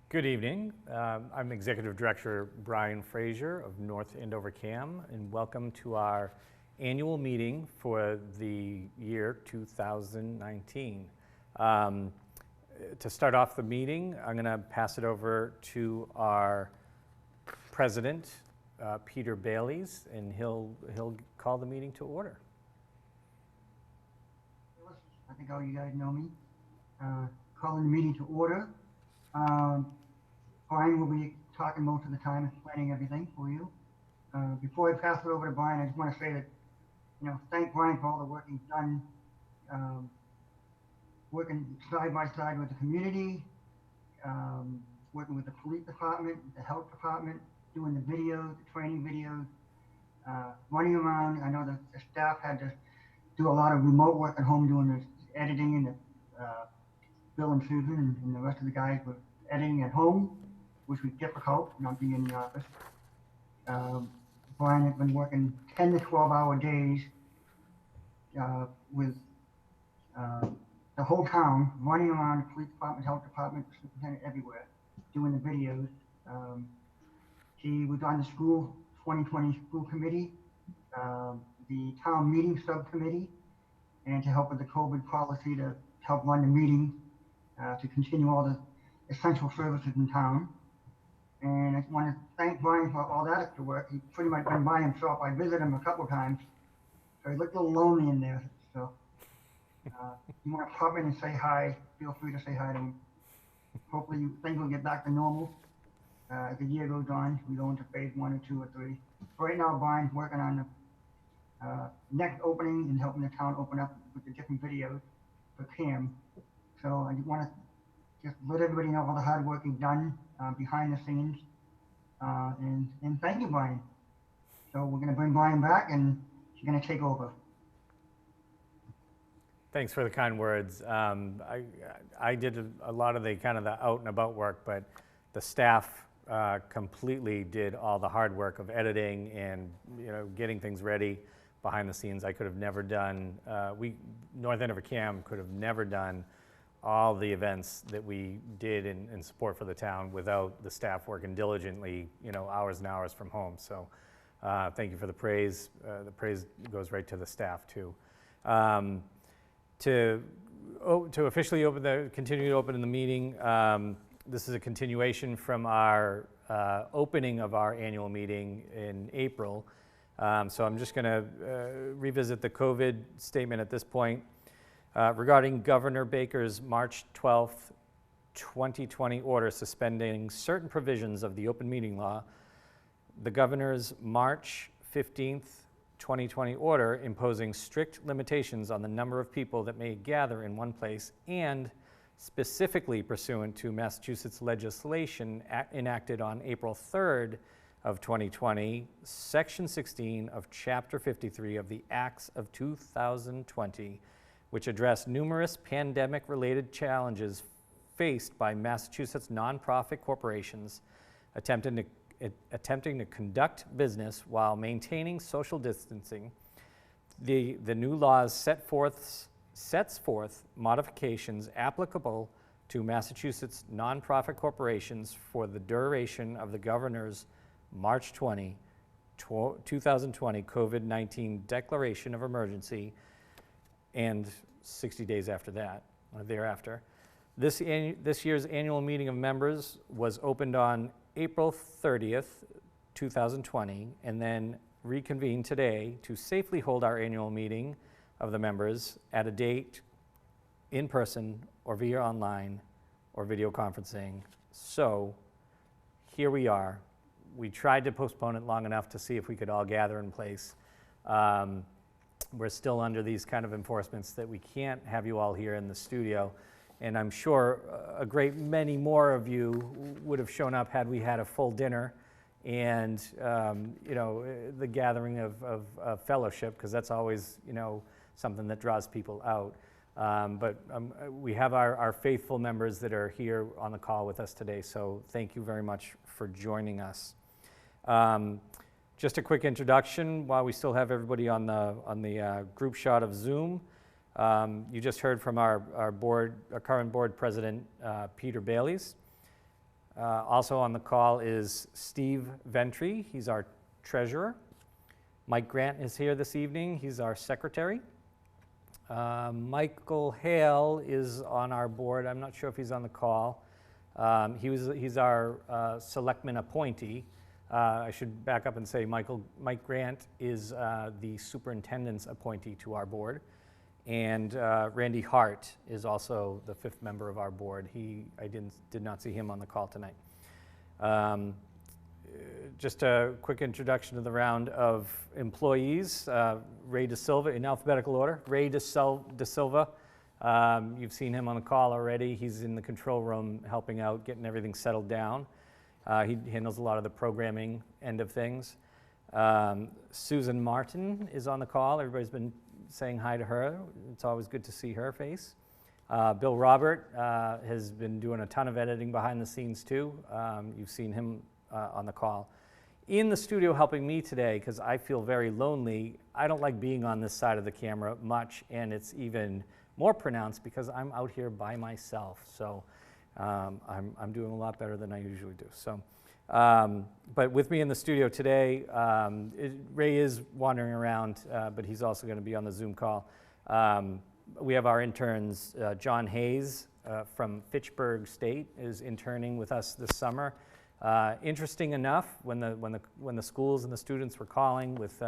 Good evening. I'm Executive Director Brian Frazier of North Andover CAM, and welcome to our annual meeting for the year 2019. To start off the meeting, I'm going to pass it over to our President, Peter Bailey's, and he'll call the meeting to order. I think all you guys know me. Calling the meeting to order. Brian will be talking most of the time and planning everything for you. Before I pass it over to Brian, I just want to say that, thank Brian for all the work he's done, working side by side with the community, working with the police department, the health department, doing the videos, the training videos, running around. I know that the staff had to do a lot of remote work at home doing the editing, and Bill and Susan and the rest of the guys were editing at home, which was difficult, not being in the office. Brian has been working 10 to 12-hour days with the whole town, running around the police department, health department, superintendent, everywhere, doing the videos. He was on the school 2020 school committee, the town meeting subcommittee, and to help with the COVID policy to help run the meeting, to continue all the essential services in town. And I want to thank Brian for all that extra work. He pretty much been by himself. I visited him a couple of times, so he looked a little lonely in there. So you want to pop in and say hi, feel free to say hi to him. Hopefully things will get back to normal as the year goes on. We go into phase 1 or 2 or 3. So right now, Brian's working on the next opening and helping the town open up with the different videos for CAM. So I want to just let everybody know all the hard work you've done behind the scenes, and thank you, Brian. So we're going to bring Brian back, and he's going to take over. Thanks for the kind words. I did a lot of the kind of the out and about work, but the staff completely did all the hard work of editing and getting things ready behind the scenes. I could have never done. North Andover CAM could have never done all the events that we did in support for the town without the staff working diligently, hours and hours from home. So thank you for the praise. The praise goes right to the staff too. To officially continue to open in the meeting, this is a continuation from our opening of our annual meeting in April. So I'm just gonna revisit the COVID statement at this point. Regarding Governor Baker's March 12th, 2020 order suspending certain provisions of the open meeting law, the governor's March 15th, 2020 order imposing strict limitations on the number of people that may gather in one place, and specifically pursuant to Massachusetts legislation enacted on April 3rd of 2020, Section 16 of Chapter 53 of the Acts of 2020, which addressed numerous pandemic-related challenges faced by Massachusetts nonprofit corporations attempting to conduct business while maintaining social distancing. The new laws sets forth modifications applicable to Massachusetts nonprofit corporations for the duration of the governor's March 20, 2020 COVID-19 declaration of emergency, and 60 days after that, or thereafter. This year's annual meeting of members was opened on April 30th, 2020, and then reconvened today to safely hold our annual meeting of the members at a date in person or via online or video conferencing. So here we are. We tried to postpone it long enough to see if we could all gather in place. We're still under these kind of enforcements that we can't have you all here in the studio. And I'm sure a great many more of you would have shown up had we had a full dinner and the gathering of fellowship, because that's always something that draws people out. But we have our faithful members that are here on the call with us today, so thank you very much for joining us. Just a quick introduction while we still have everybody on the group shot of Zoom. You just heard from our current board president, Peter Bailey's. Also on the call is Steve Ventry. He's our treasurer. Mike Grant is here this evening. He's our secretary. Michael Hale is on our board. I'm not sure if he's on the call. He's our selectman appointee. I should back up and say Mike Grant is the superintendent's appointee to our board. And Randy Hart is also the 5th member of our board. I did not see him on the call tonight. Just a quick introduction to the round of employees. Ray DeSilva, in alphabetical order. Ray DeSilva, you've seen him on the call already. He's in the control room helping out, getting everything settled down. He handles a lot of the programming end of things. Susan Martin is on the call. Everybody's been saying hi to her. It's always good to see her face. Bill Robert has been doing a ton of editing behind the scenes too. You've seen him on the call. In the studio helping me today, because I feel very lonely, I don't like being on this side of the camera much, and it's even more pronounced because I'm out here by myself. So I'm doing a lot better than I usually do. So, but with me in the studio today, Ray is wandering around, but he's also going to be on the Zoom call. We have our interns, John Hayes from Fitchburg State is interning with us this summer. Interesting enough, when the schools and the students were calling with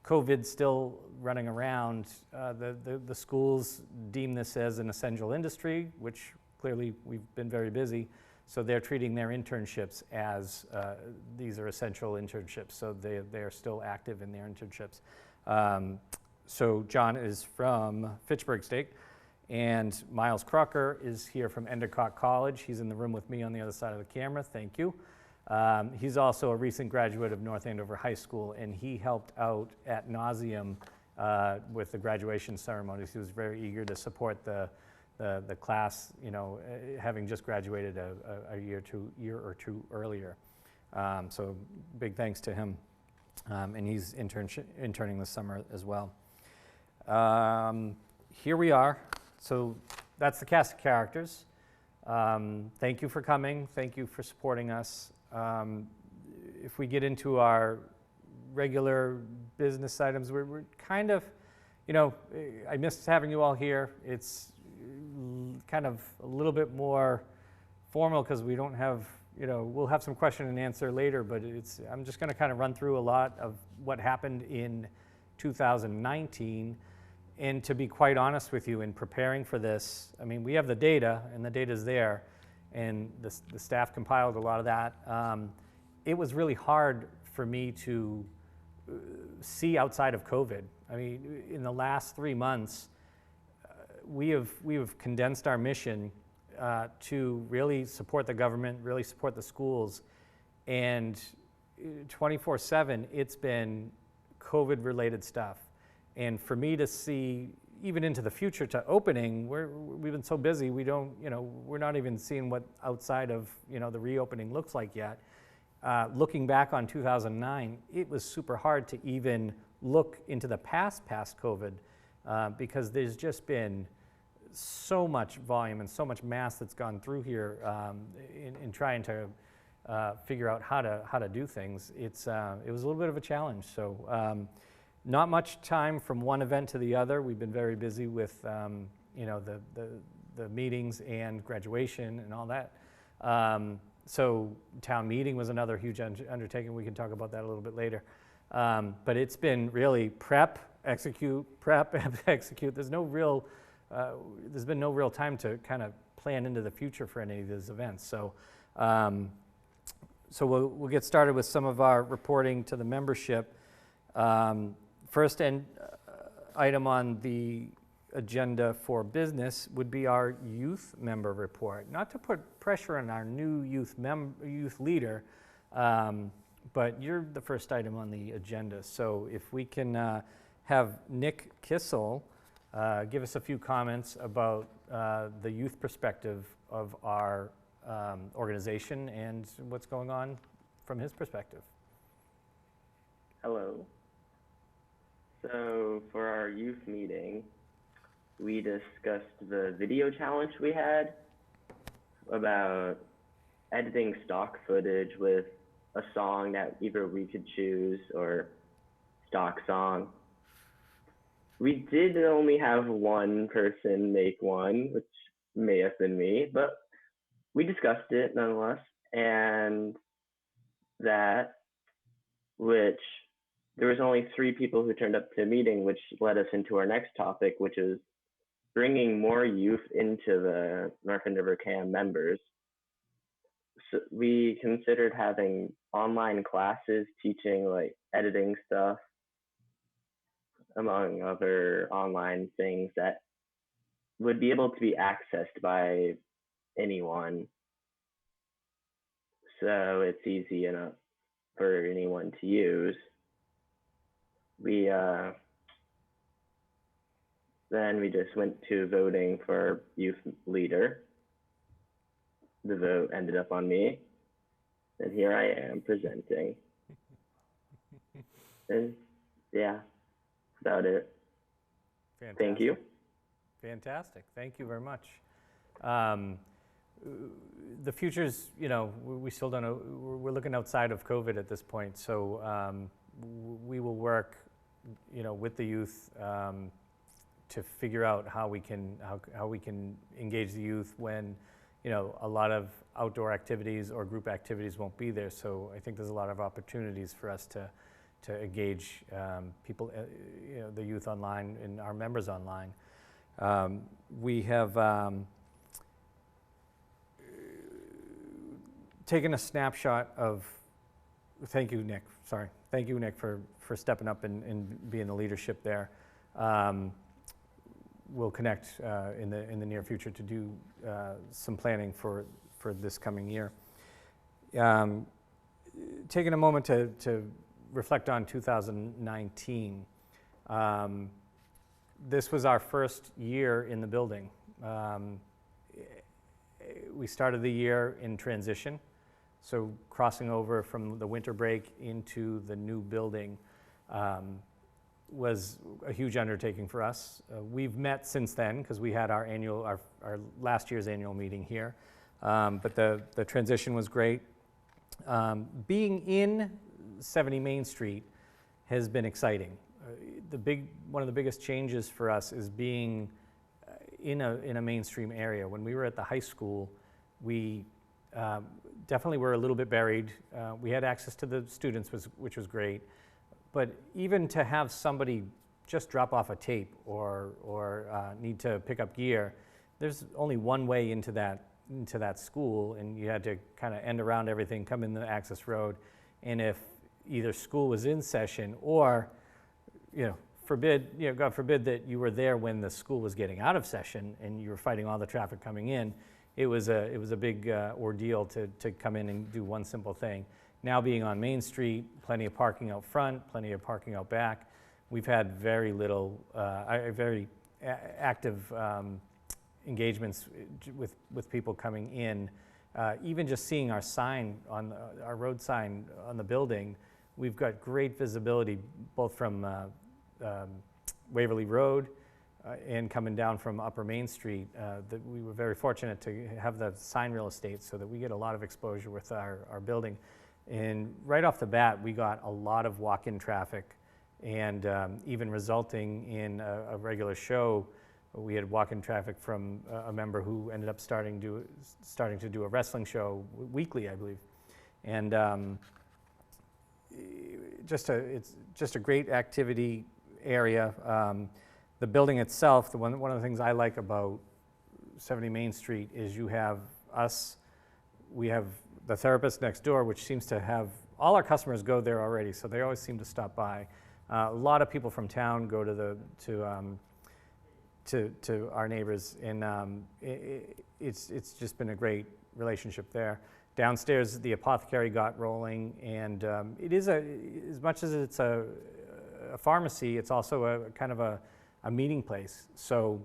COVID still running around, the schools deem this as an essential industry, which clearly we've been very busy. So they're treating their internships as these are essential internships. So they're still active in their internships. So John is from Fitchburg State, and Miles Crocker is here from Endicott College. He's in the room with me on the other side of the camera. Thank you. He's also a recent graduate of North Andover High School, and he helped out at nauseam with the graduation ceremonies. He was very eager to support the class, you know, having just graduated a year or two earlier. So big thanks to him. And he's interning this summer as well. Here we are. So that's the cast of characters. Thank you for coming. Thank you for supporting us. If we get into our regular business items, we're kind of, you know, I missed having you all here. It's kind of a little bit more formal because we don't have, you know, we'll have some question and answer later, but I'm just going to kind of run through a lot of what happened in 2019. And to be quite honest with you, in preparing for this, I mean, we have the data, and the data's there, and the staff compiled a lot of that. It was really hard for me to see outside of COVID. I mean, in the last 3 months, we have condensed our mission to really support the government, really support the schools, and 24/7, it's been COVID-related stuff. And for me to see, even into the future to opening, we've been so busy, we don't, you know, we're not even seeing what outside of, you know, the reopening looks like yet. Looking back on 2009, it was super hard to even look into the past COVID because there's just been so much volume and so much mass that's gone through here in trying to figure out how to do things. It was a little bit of a challenge. So not much time from one event to the other. We've been very busy with you know, the meetings and graduation and all that. So town meeting was another huge undertaking. We can talk about that a little bit later. But it's been really prep, execute, execute. There's been no real time to kind of plan into the future for any of these events. So, so we'll get started with some of our reporting to the membership. First item on the agenda for business would be our youth member report. Not to put pressure on our new youth leader, but you're the first item on the agenda. So if we can have Nick Kissel give us a few comments about the youth perspective of our organization and what's going on from his perspective. Hello. So for our youth meeting, we discussed the video challenge we had about editing stock footage with a song that either we could choose or stock song. We did only have one person make one, which may have been me, but we discussed it nonetheless. And that, which there was only 3 people who turned up to the meeting, which led us into our next topic, which is bringing more youth into the North Andover CAM members. So we considered having online classes teaching like editing stuff, among other online things that would be able to be accessed by anyone. So it's easy enough for anyone to use. We then we just went to voting for youth leader. The vote ended up on me, and here I am presenting. And yeah, that's about it. Fantastic. Thank you. Fantastic. Thank you very much. The future's, we still don't know. We're looking outside of COVID at this point, so we will work, with the youth to figure out how we can engage the youth when, a lot of outdoor activities or group activities won't be there. So I think there's a lot of opportunities for us to engage people, the youth online and our members online. We have taken a snapshot of, thank you, Nick, sorry. Thank you, Nick, for stepping up and being the leadership there. We'll connect in the near future to do some planning for this coming year. Taking a moment to reflect on 2019. This was our first year in the building. We started the year in transition, so crossing over from the winter break into the new building was a huge undertaking for us. We've met since then because we had our last year's annual meeting here, but the transition was great. Being in 70 Main Street has been exciting. One of the biggest changes for us is being in a mainstream area. When we were at the high school, we definitely were a little bit buried. We had access to the students, which was great, but even to have somebody just drop off a tape or need to pick up gear, there's only one way into that school, and you had to kind of end around everything, come in the access road, and if either school was in session or, God forbid that you were there when the school was getting out of session and you were fighting all the traffic coming in, it was a big ordeal to come in and do one simple thing. Now being on Main Street, plenty of parking out front, plenty of parking out back, we've had very little, very active engagements with people coming in. Even just seeing our sign our road sign on the building, we've got great visibility both from Waverly Road and coming down from Upper Main Street. That we were very fortunate to have the sign real estate so that we get a lot of exposure with our building. And right off the bat, we got a lot of walk-in traffic, and even resulting in a regular show. We had walk-in traffic from a member who ended up starting to do a wrestling show weekly, I believe, and it's just a great activity area. The building itself, one of the things I like about 70 Main Street is you have us. We have the therapist next door, which seems to have all our customers go there already, so they always seem to stop by. A lot of people from town go to our neighbors, and it's just been a great relationship there. Downstairs, the apothecary got rolling, and it is as much as it's a pharmacy, it's also a kind of a meeting place. So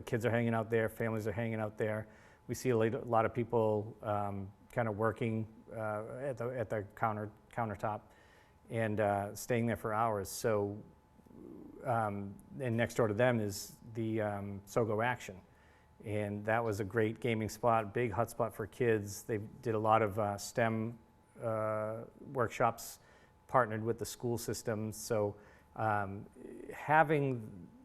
kids are hanging out there, families are hanging out there. We see a lot of people kind of working at the countertop and staying there for hours. So. And next door to them is the SOGO Action. and that was a great gaming spot, big hotspot for kids. They did a lot of STEM workshops, partnered with the school systems. So having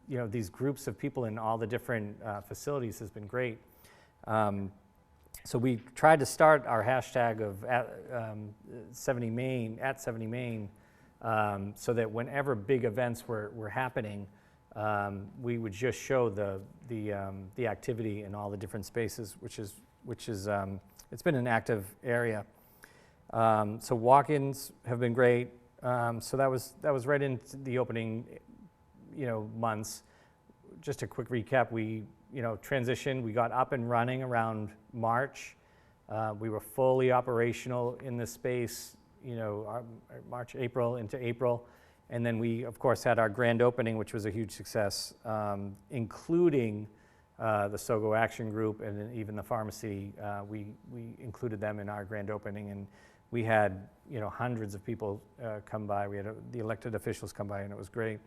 these groups of people in all the different facilities has been great. So we tried to start our hashtag of at 70 Main, so that whenever big events were happening, we would just show the activity in all the different spaces, which is it's been an active area. So walk-ins have been great. So that was right into the opening, months. Just a quick recap: we transitioned. We got up and running around March. We were fully operational in the space, March, April, into April. And then we, of course, had our grand opening, which was a huge success, including the SOGO Action Group and then even the pharmacy. We included them in our grand opening, and we had hundreds of people come by. We had the elected officials come by, and it was great.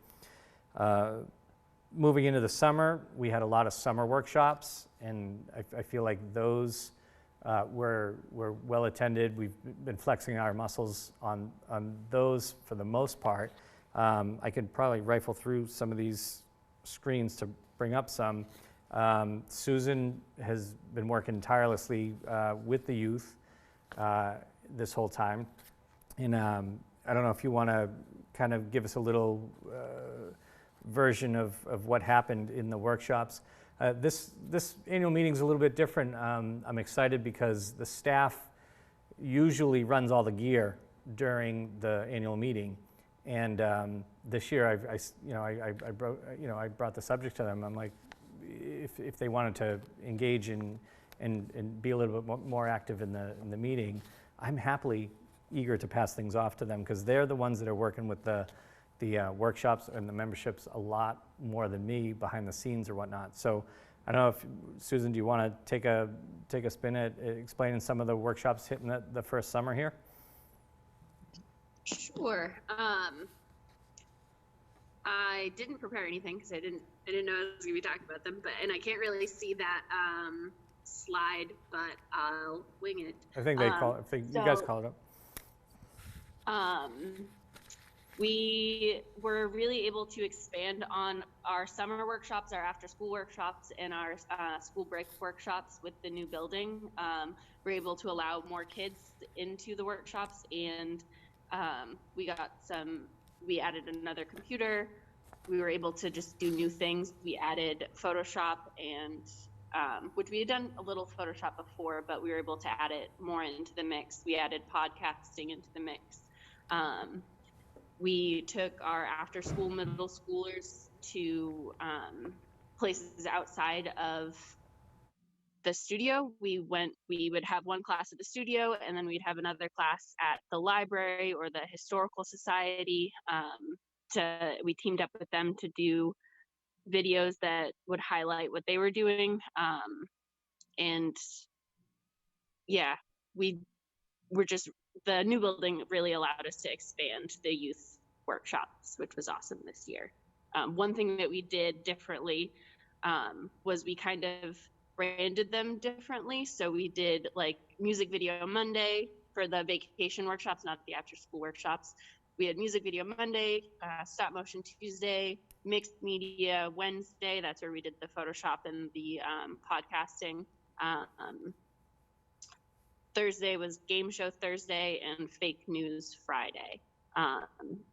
Moving into the summer, we had a lot of summer workshops, and I feel like those were well attended. We've been flexing our muscles on those for the most part. I could probably rifle through some of these screens to bring up some. Susan has been working tirelessly with the youth this whole time. And I don't know if you want to kind of give us a little version of what happened in the workshops. This annual meeting is a little bit different. I'm excited because the staff usually runs all the gear during the annual meeting. And this year, I brought the subject to them. I'm like, if they wanted to engage and be a little bit more active in the meeting, I'm happily eager to pass things off to them, because they're the ones that are working with the workshops and the memberships a lot more than me behind the scenes or whatnot. So I don't know if, Susan, do you want to take a spin at explaining some of the workshops hitting the first summer here? Sure. I didn't prepare anything because I didn't know I was going to be talking about them, and I can't really see that slide, but I'll wing it. I think they call it. You guys call it up. We were really able to expand on our summer workshops, our after-school workshops, and our school break workshops with the new building. We're able to allow more kids into the workshops, and we added another computer. We were able to just do new things. We added Photoshop, and which we had done a little Photoshop before, but we were able to add it more into the mix. We added podcasting into the mix. We took our after-school middle schoolers to places outside of the studio. We would have one class at the studio, and then we'd have another class at the library or the historical society. We teamed up with them to do videos that would highlight what they were doing. And yeah, the new building really allowed us to expand the youth workshops, which was awesome this year. One thing that we did differently was we kind of branded them differently. So we did like Music Video Monday for the vacation workshops, not the after school workshops. We had Music Video Monday, Stop Motion Tuesday, Mixed Media Wednesday. That's where we did the Photoshop and the podcasting. Thursday was Game Show Thursday and Fake News Friday.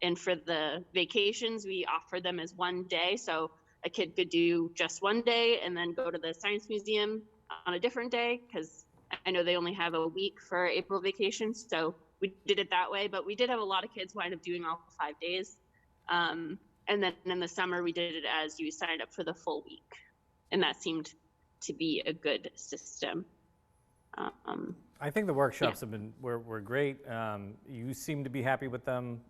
And for the vacations, we offer them as one day. So a kid could do just one day and then go to the Science Museum on a different day, because I know they only have a week for April vacation. So we did it that way, but we did have a lot of kids wind up doing all 5 days. And then in the summer, we did it as you signed up for the full week. And that seemed to be a good system. I think the workshops were great. You seem to be happy with them.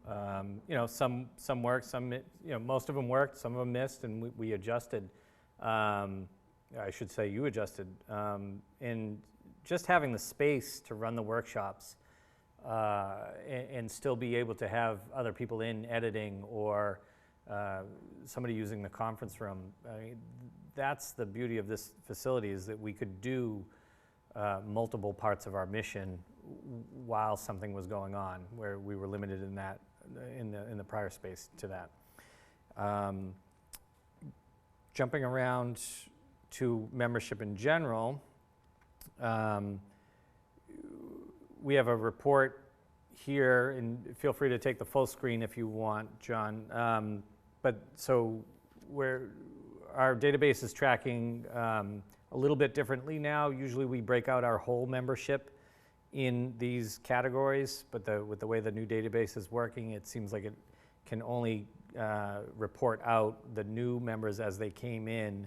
Some worked, some most of them worked, some of them missed, and we adjusted. I should say you adjusted. And just having the space to run the workshops and still be able to have other people in editing or somebody using the conference room. that's the beauty of this facility, is that we could do multiple parts of our mission while something was going on, where we were limited in that, in the prior space to that. Jumping around to membership in general, we have a report here, and feel free to take the full screen if you want, John. But so our database is tracking a little bit differently now. Usually we break out our whole membership in these categories, but with the way the new database is working, it seems like it can only report out the new members as they came in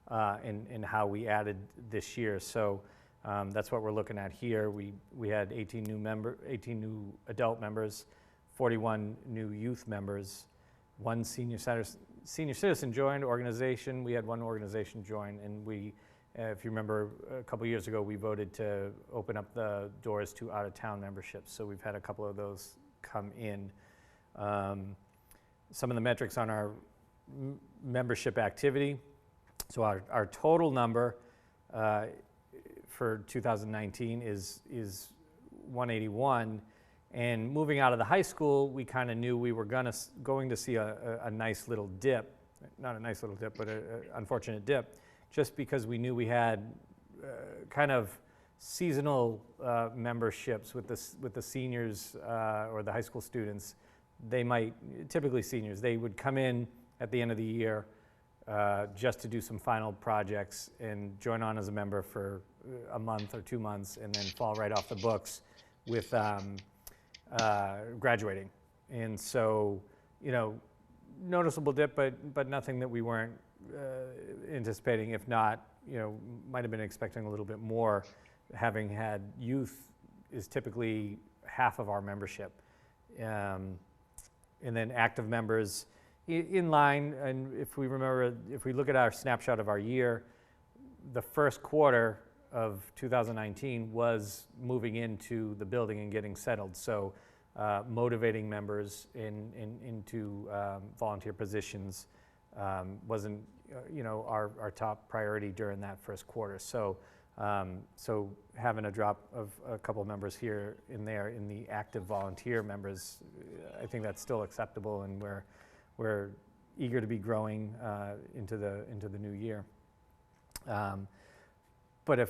and how we added this year. So that's what we're looking at here. We had 18 new adult members, 41 new youth members, one senior citizen joined organization. We had one organization join, and we, if you remember, a couple years ago, we voted to open up the doors to out-of-town memberships. So we've had a couple of those come in. Some of the metrics on our membership activity. So our total number for 2019 is 181. And moving out of the high school, we kind of knew we were going to see a nice little dip. Not a nice little dip, but an unfortunate dip, just because we knew we had kind of seasonal memberships with the seniors or the high school students. They might, typically seniors, they would come in at the end of the year just to do some final projects and join on as a member for a month or 2 months, and then fall right off the books with graduating. And so, you know, noticeable dip, but nothing that we weren't anticipating. If not, you know, might have been expecting a little bit more. Having had youth is typically half of our membership. And then active members in line, and if we remember, if we look at our snapshot of our year, the first quarter of 2019 was moving into the building and getting settled. So motivating members into volunteer positions wasn't, you know, our top priority during that first quarter. So so having a drop of a couple of members here and there in the active volunteer members, I think that's still acceptable, and we're eager to be growing into the new year. But if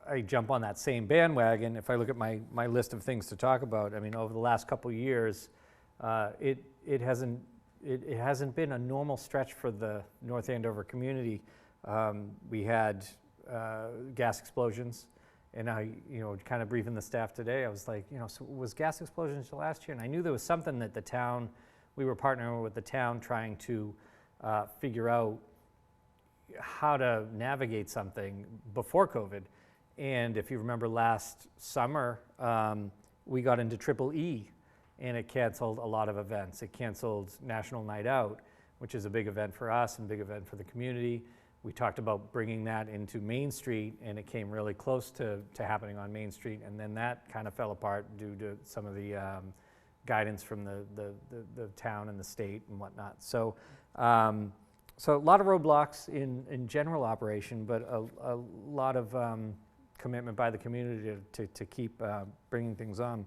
I jump on that same bandwagon, if I look at my list of things to talk about, I mean, over the last couple of years, it hasn't been a normal stretch for the North Andover community. We had gas explosions, and I, you know, kind of briefing the staff today, I was like, you know, so was gas explosions last year? And I knew there was something that the town, we were partnering with the town trying to figure out how to navigate something before COVID. And if you remember last summer, we got into EEE, and it canceled a lot of events. It canceled National Night Out, which is a big event for us and a big event for the community. We talked about bringing that into Main Street, and it came really close to happening on Main Street, and then that kind of fell apart due to some of the guidance from the town and the state and whatnot. So, so a lot of roadblocks in general operation, but a lot of commitment by the community to keep bringing things on.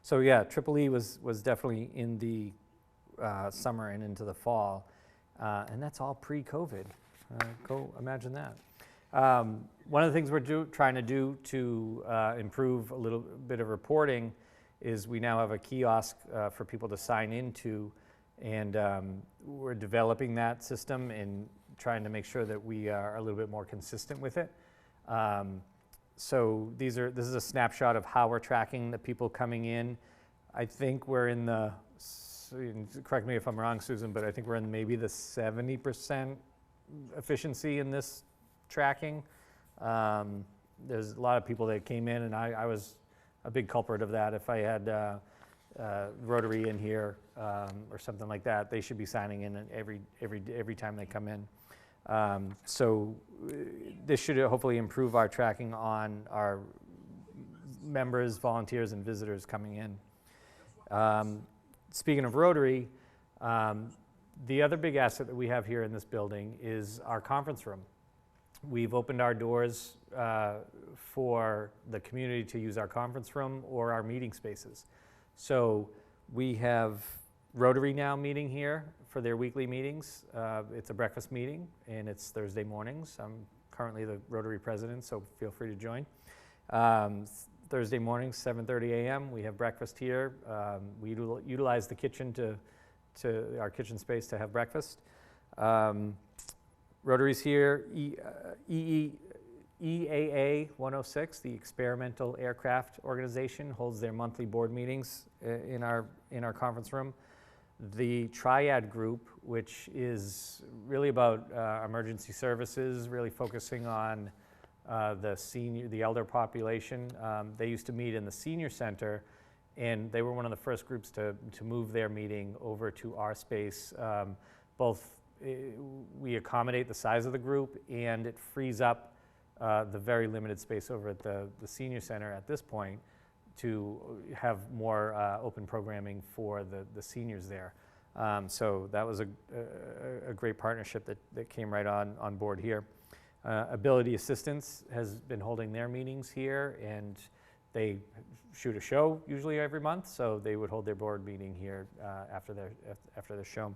So yeah, EEE was definitely in the summer and into the fall. And that's all pre-COVID. Go imagine that. One of the things we're trying to do to improve a little bit of reporting is we now have a kiosk for people to sign into, and we're developing that system and trying to make sure that we are a little bit more consistent with it. So this is a snapshot of how we're tracking the people coming in. I think we're in the, correct me if I'm wrong, Susan, but I think we're in maybe the 70% efficiency in this tracking. There's a lot of people that came in, and I was a big culprit of that. If I had Rotary in here or something like that, they should be signing in every time they come in. So this should hopefully improve our tracking on our members, volunteers, and visitors coming in. Speaking of Rotary, The other big asset that we have here in this building is our conference room. We've opened our doors for the community to use our conference room or our meeting spaces. So we have Rotary now meeting here for their weekly meetings. It's a breakfast meeting, and it's Thursday mornings. I'm currently the Rotary president, so feel free to join. Thursday mornings, 7:30 a.m. We have breakfast here. We utilize the kitchen to our kitchen space to have breakfast. Rotary's here. EAA 106, the Experimental Aircraft Organization, holds their monthly board meetings in our conference room. The Triad Group, which is really about emergency services, really focusing on the elder population. They used to meet in the senior center, and they were one of the first groups to move their meeting over to our space. We accommodate the size of the group, and it frees up the very limited space over at the senior center at this point to have more open programming for the seniors there. So that was a great partnership that came right on board here. Ability Assistance has been holding their meetings here, and they shoot a show usually every month, so they would hold their board meeting here after their show.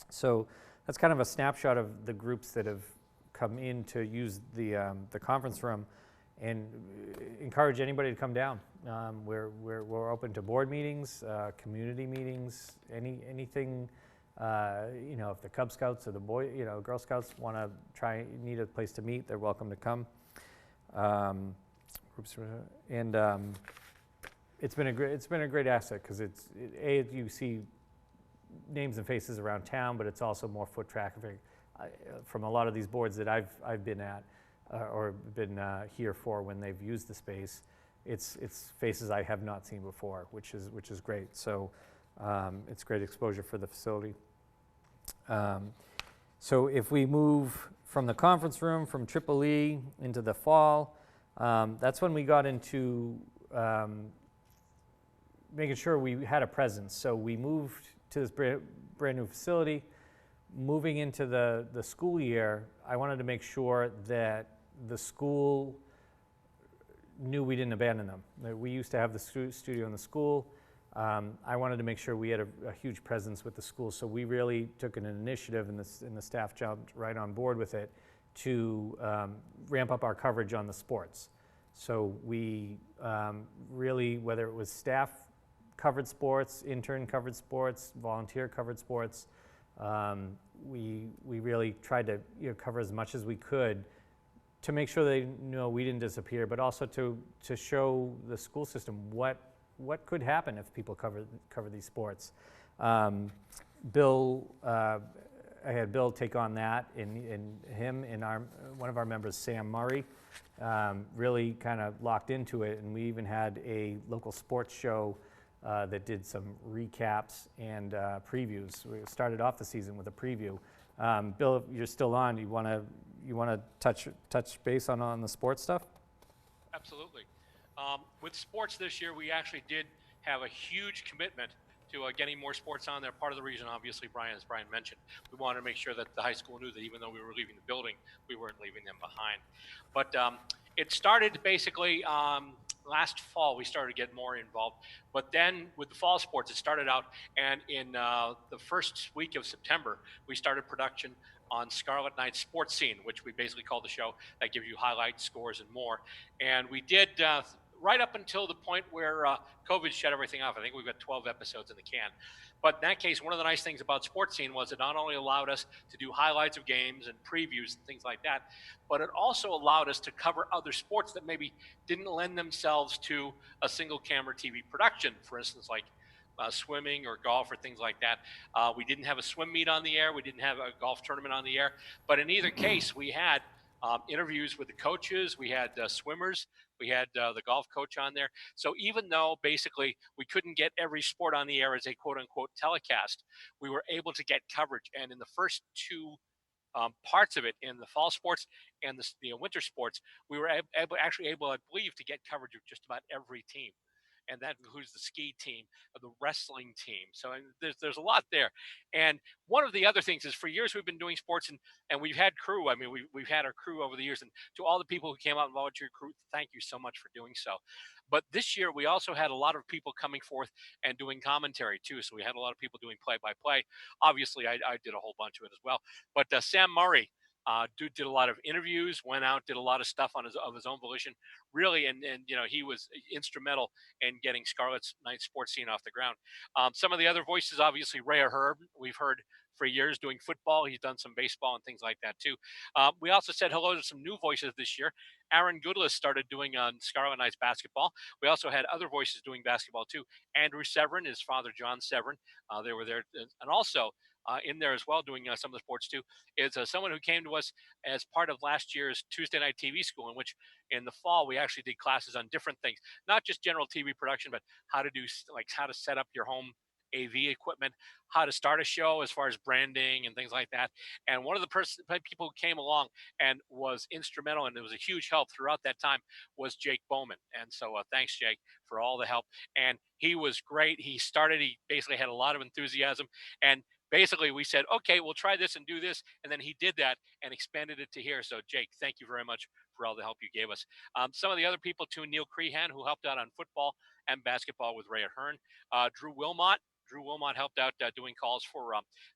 So that's kind of a snapshot of the groups that have come in to use the conference room, and encourage anybody to come down. We're open to board meetings, community meetings, anything. If the Cub Scouts or the Girl Scouts need a place to meet, they're welcome to come. It's been a great asset because you see names and faces around town, but it's also more foot traffic from a lot of these boards that I've been at or been here for when they've used the space. It's faces I have not seen before, which is great. So it's great exposure for the facility. So if we move from the conference room from Triple E into the fall, that's when we got into making sure we had a presence. So we moved to this brand new facility. Moving into the school year, I wanted to make sure that the school knew we didn't abandon them. That we used to have the studio in the school. I wanted to make sure we had a huge presence with the school, so we really took an initiative, and the staff jumped right on board with it to ramp up our coverage on the sports. So we really, whether it was staff covered sports, intern covered sports, volunteer covered sports, we really tried to cover as much as we could to make sure they know we didn't disappear, but also to show the school system what could happen if people cover these sports. Bill, I had Bill take on that, and him and one of our members, Sam Murray, really kind of locked into it, and we even had a local sports show that did some recaps and previews. We started off the season with a preview. Bill, you're still on. You want to touch base on the sports stuff? Absolutely. With sports this year, we actually did have a huge commitment to getting more sports on there. Part of the reason, obviously, as Brian mentioned, we wanted to make sure that the high school knew that even though we were leaving the building, we weren't leaving them behind. But it started basically last fall. We started to get more involved. But then with the fall sports, it started out, and in the first week of September, we started production on Scarlet Knight's Sports Scene, which we basically call the show that gives you highlights, scores, and more. And we did right up until the point where COVID shut everything off. I think we've got 12 episodes in the can. But in that case, one of the nice things about Sports Scene was it not only allowed us to do highlights of games and previews and things like that, but it also allowed us to cover other sports that maybe didn't lend themselves to a single camera TV production. For instance, like swimming or golf or things like that. We didn't have a swim meet on the air. We didn't have a golf tournament on the air. But in either case, we had interviews with the coaches. We had swimmers. We had the golf coach on there. So even though basically we couldn't get every sport on the air as a quote unquote telecast, we were able to get coverage. And in the first two parts of it, in the fall sports and the winter sports, we were actually able, I believe, to get coverage of just about every team. and that includes the ski team, the wrestling team. So and there's a lot there. And one of the other things is for years we've been doing sports, and we've had crew. I mean, we've had our crew over the years, and to all the people who came out and volunteered crew, thank you so much for doing so. But this year we also had a lot of people coming forth and doing commentary too. So we had a lot of people doing play-by-play. Obviously, I did a whole bunch of it as well. But Sam Murray did a lot of interviews, went out, did a lot of stuff on of his own volition, really, and he was instrumental in getting Scarlet's night sports scene off the ground. Some of the other voices, obviously, Rhea Herb, we've heard for years doing football. He's done some baseball and things like that too. We also said hello to some new voices this year. Aaron Goodless started doing Scarlet Knights basketball. We also had other voices doing basketball too. Andrew Severin, his father John Severin, they were there, and also in there as well doing some of the sports too is someone who came to us as part of last year's Tuesday Night TV School, in which in the fall we actually did classes on different things, not just general TV production, but how to do how to set up your home AV equipment, how to start a show as far as branding and things like that. And one of the people who came along and was instrumental, and it was a huge help throughout that time, was Jake Bowman. And so thanks, Jake, for all the help. And he was great. He basically had a lot of enthusiasm. And basically we said, okay, we'll try this and do this. And then he did that and expanded it to here. So Jake, thank you very much for all the help you gave us. Some of the other people too, Neil Crehan, who helped out on football and basketball with Ray Ahern. Drew Wilmot helped out doing calls for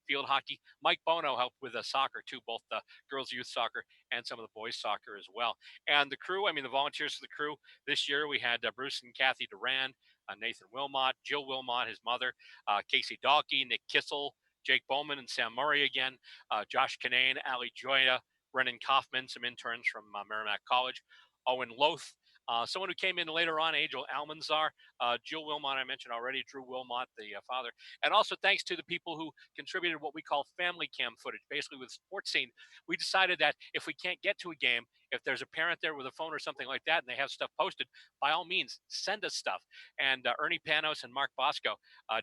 field hockey. Mike Bono helped with soccer too, both the girls' youth soccer and some of the boys' soccer as well. And the crew, the volunteers for the crew this year, we had Bruce and Kathy Duran, Nathan Wilmot, Jill Wilmot, his mother, Casey Dalkey, Nick Kissel, Jake Bowman and Sam Murray again, Josh Kinane, Ali Joya, Brennan Kaufman, some interns from Merrimack College, Owen Loth, someone who came in later on, Angel Almanzar, Jill Wilmot, I mentioned already, Drew Wilmot, the father. And also thanks to the people who contributed what we call family cam footage. Basically with sports scene, we decided that if we can't get to a game, if there's a parent there with a phone or something like that and they have stuff posted, by all means, send us stuff. And Ernie Panos and Mark Bosco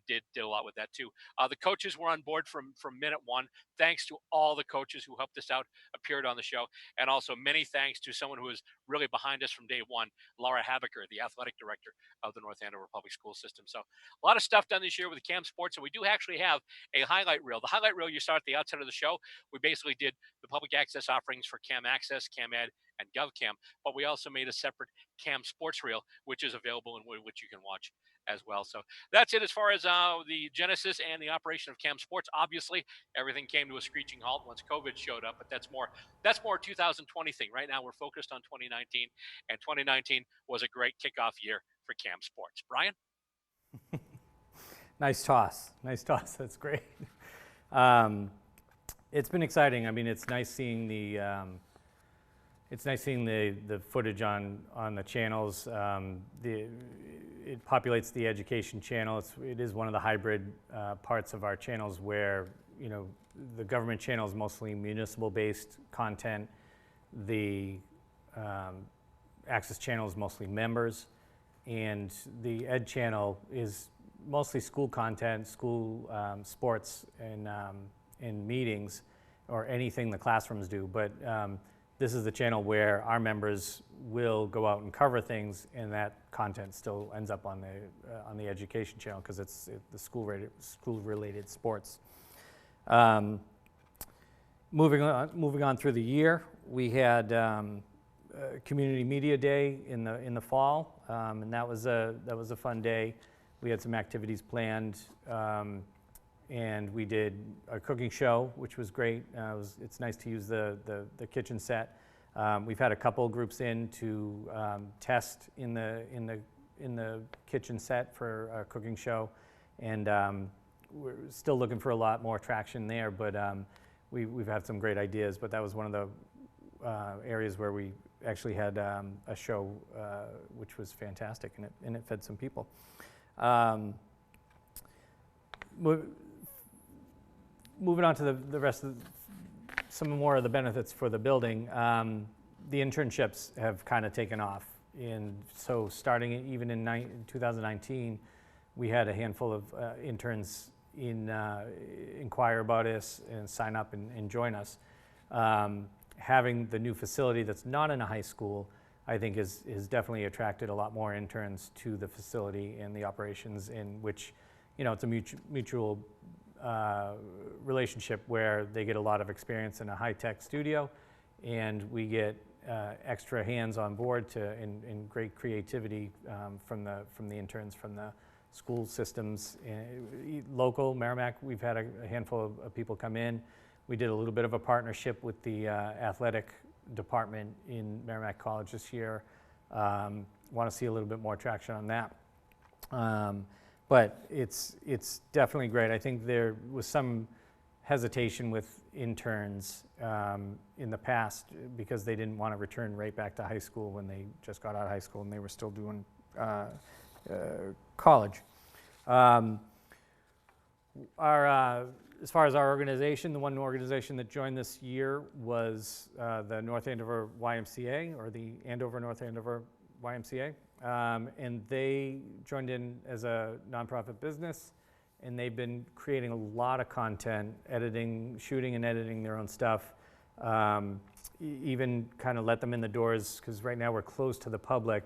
did a lot with that too. The coaches were on board from minute one. Thanks to all the coaches who helped us out, appeared on the show. And also many thanks to someone who was really behind us from day one, Laura Habecker, the athletic director of the North Andover Public School System. So a lot of stuff done this year with the CAM Sports, and we do actually have a highlight reel. The highlight reel you saw at the outset of the show, we basically did the public access offerings for CAM Access, CAM Ed, and GovCam, but we also made a separate CAM Sports reel, which is available and which you can watch as well. So that's it as far as the genesis and the operation of CAM Sports. Obviously, everything came to a screeching halt once COVID showed up, but that's more a 2020 thing. Right now, we're focused on 2019, and 2019 was a great kickoff year for CAM Sports. Brian? Nice toss. That's great. It's been exciting. It's nice seeing the footage on the channels. It populates the education channel. It is one of the hybrid parts of our channels where the government channel is mostly municipal-based content. The Access channel is mostly members, and the Ed channel is mostly school content, school sports, and meetings, or anything the classrooms do. But this is the channel where our members will go out and cover things, and that content still ends up on the education channel because it's the school-related sports. Moving on through the year, we had Community Media Day in the fall, and that was a fun day. We had some activities planned, and we did a cooking show, which was great. It's nice to use the kitchen set. We've had a couple groups in to test in the kitchen set for a cooking show, and we're still looking for a lot more traction there. But we've had some great ideas. But that was one of the areas where we actually had a show, which was fantastic, and it fed some people. Moving on to the rest of some more of the benefits for the building, the internships have kind of taken off. And so starting even in 2019, we had a handful of interns inquire about us and sign up and join us. Having the new facility that's not in a high school I think has definitely attracted a lot more interns to the facility and the operations, in which, you know, it's a mutual relationship where they get a lot of experience in a high-tech studio, and we get extra hands on board and great creativity from the interns from the school systems. Local, Merrimack, we've had a handful of people come in. We did a little bit of a partnership with the athletic department in Merrimack College this year. Want to see a little bit more traction on that. But it's definitely great. I think there was some hesitation with interns in the past because they didn't want to return right back to high school when they just got out of high school and they were still doing college. As far as our organization, the one organization that joined this year was the North Andover YMCA, or the Andover North Andover YMCA. And they joined in as a nonprofit business, and they've been creating a lot of content, shooting and editing their own stuff. Even kind of let them in the doors, because right now we're closed to the public.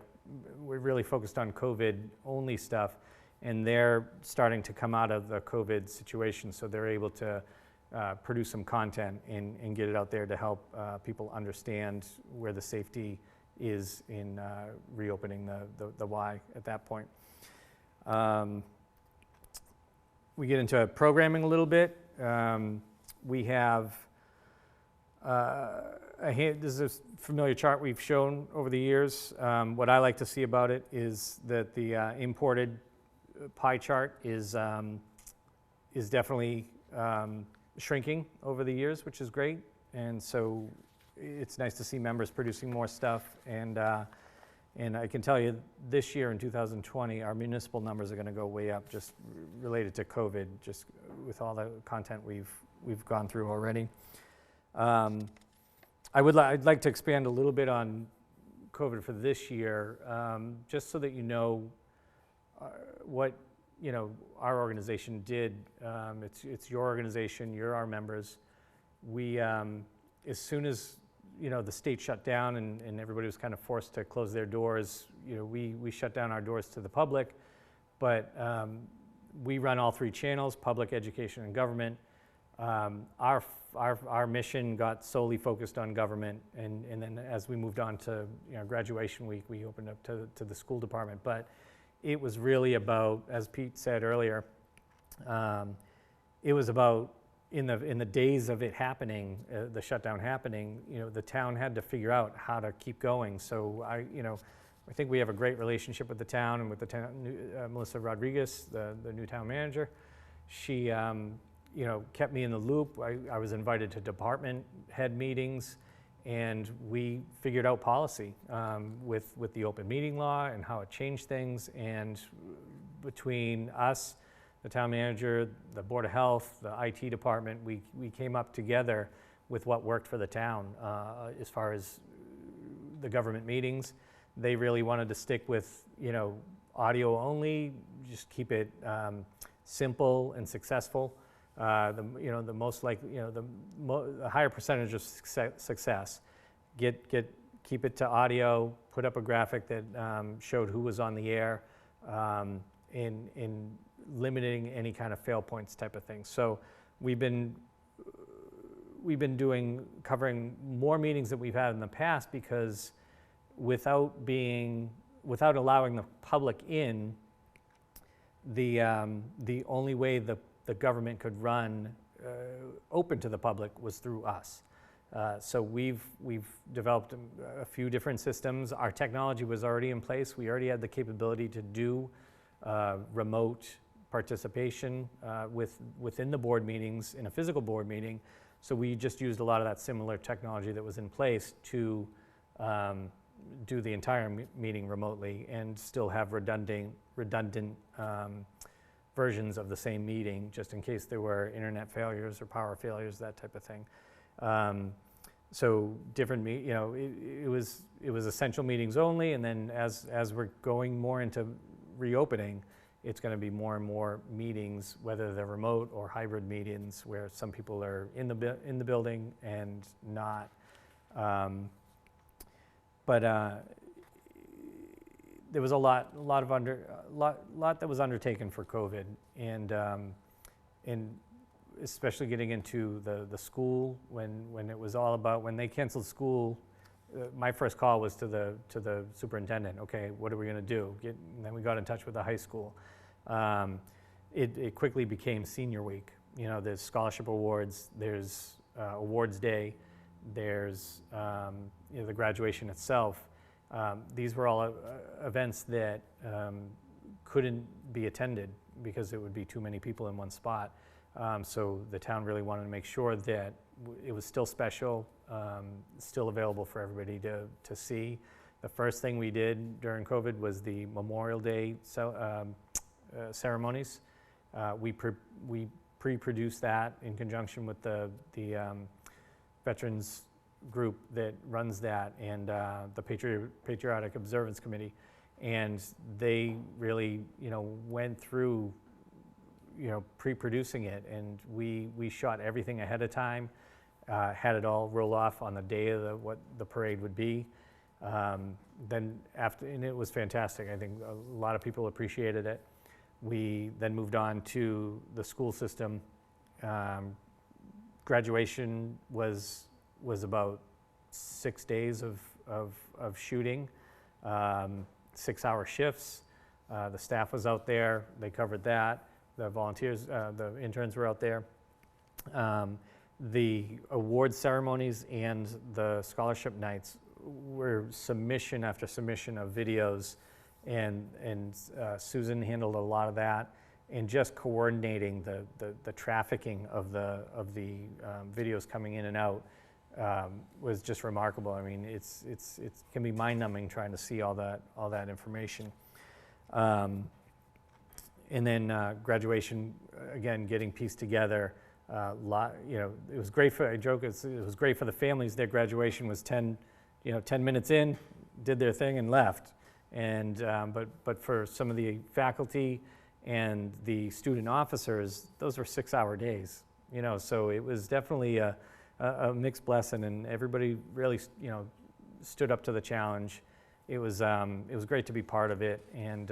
We're really focused on COVID-only stuff, and they're starting to come out of the COVID situation, so they're able to produce some content and get it out there to help people understand where the safety is in reopening the Y at that point. We get into programming a little bit. We have, this is a familiar chart we've shown over the years. What I like to see about it is that the imported pie chart is definitely shrinking over the years, which is great. And so it's nice to see members producing more stuff. And I can tell you this year in 2020, our municipal numbers are going to go way up, just related to COVID, just with all the content we've gone through already. I'd like to expand a little bit on COVID for this year, just so that you know what our organization did. It's your organization, you're our members. We, as soon as the state shut down and everybody was kind of forced to close their doors, we shut down our doors to the public, but we run all three channels: public, education, and government. Our mission got solely focused on government, and then as we moved on to graduation week, we opened up to the school department. But it was really about, as Pete said earlier, it was about in the days of it happening, the shutdown happening, the town had to figure out how to keep going. So I think we have a great relationship with the town and with the town, Melissa Rodriguez, the new town manager. She kept me in the loop. I was invited to department head meetings, and we figured out policy with the open meeting law and how it changed things. And between us, the town manager, the Board of Health, the IT department, we came up together with what worked for the town as far as the government meetings. They really wanted to stick with audio only, just keep it simple and successful. The most likely, the higher percentage of success. Keep it to audio. Put up a graphic that showed who was on the air, in limiting any kind of fail points type of thing. So we've been covering more meetings than we've had in the past, because without allowing the public in, the only way the government could run open to the public was through us. So we've developed a few different systems. Our technology was already in place. We already had the capability to do remote participation within the board meetings, in a physical board meeting. So we just used a lot of that similar technology that was in place to do the entire meeting remotely and still have redundant versions of the same meeting, just in case there were internet failures or power failures, that type of thing. So different, it was essential meetings only, and then as we're going more into reopening, it's going to be more and more meetings, whether they're remote or hybrid meetings, where some people are in the building and not. But there was a lot that was undertaken for COVID, and especially getting into the school when it was all about, when they canceled school. My first call was to the superintendent. Okay, what are we going to do? And then we got in touch with the high school. It quickly became senior week. You know, there's scholarship awards, there's awards day, there's the graduation itself. These were all events that couldn't be attended because it would be too many people in one spot. So the town really wanted to make sure that it was still special, still available for everybody to see. The first thing we did during COVID was the Memorial Day ceremonies. We pre-produced that in conjunction with the veterans group that runs that, and the Patriotic Observance Committee, and they really, went through, pre-producing it, and we shot everything ahead of time, had it all roll off on the day of what the parade would be. Then after, and it was fantastic. I think a lot of people appreciated it. We then moved on to the school system. Graduation was about 6 days of shooting, 6-hour shifts. The staff was out there, they covered that. The volunteers, the interns were out there. The award ceremonies and the scholarship nights were submission after submission of videos, and Susan handled a lot of that, and just coordinating the trafficking of the videos coming in and out was just remarkable. I mean, it can be mind-numbing trying to see all that information. And then graduation, again, getting pieced together. It was great for, I joke, it was great for the families. Their graduation was 10 minutes in, did their thing and left. And but for some of the faculty and the student officers, those were 6-hour days. So it was definitely a mixed blessing, and everybody really, stood up to the challenge. It was great to be part of it, and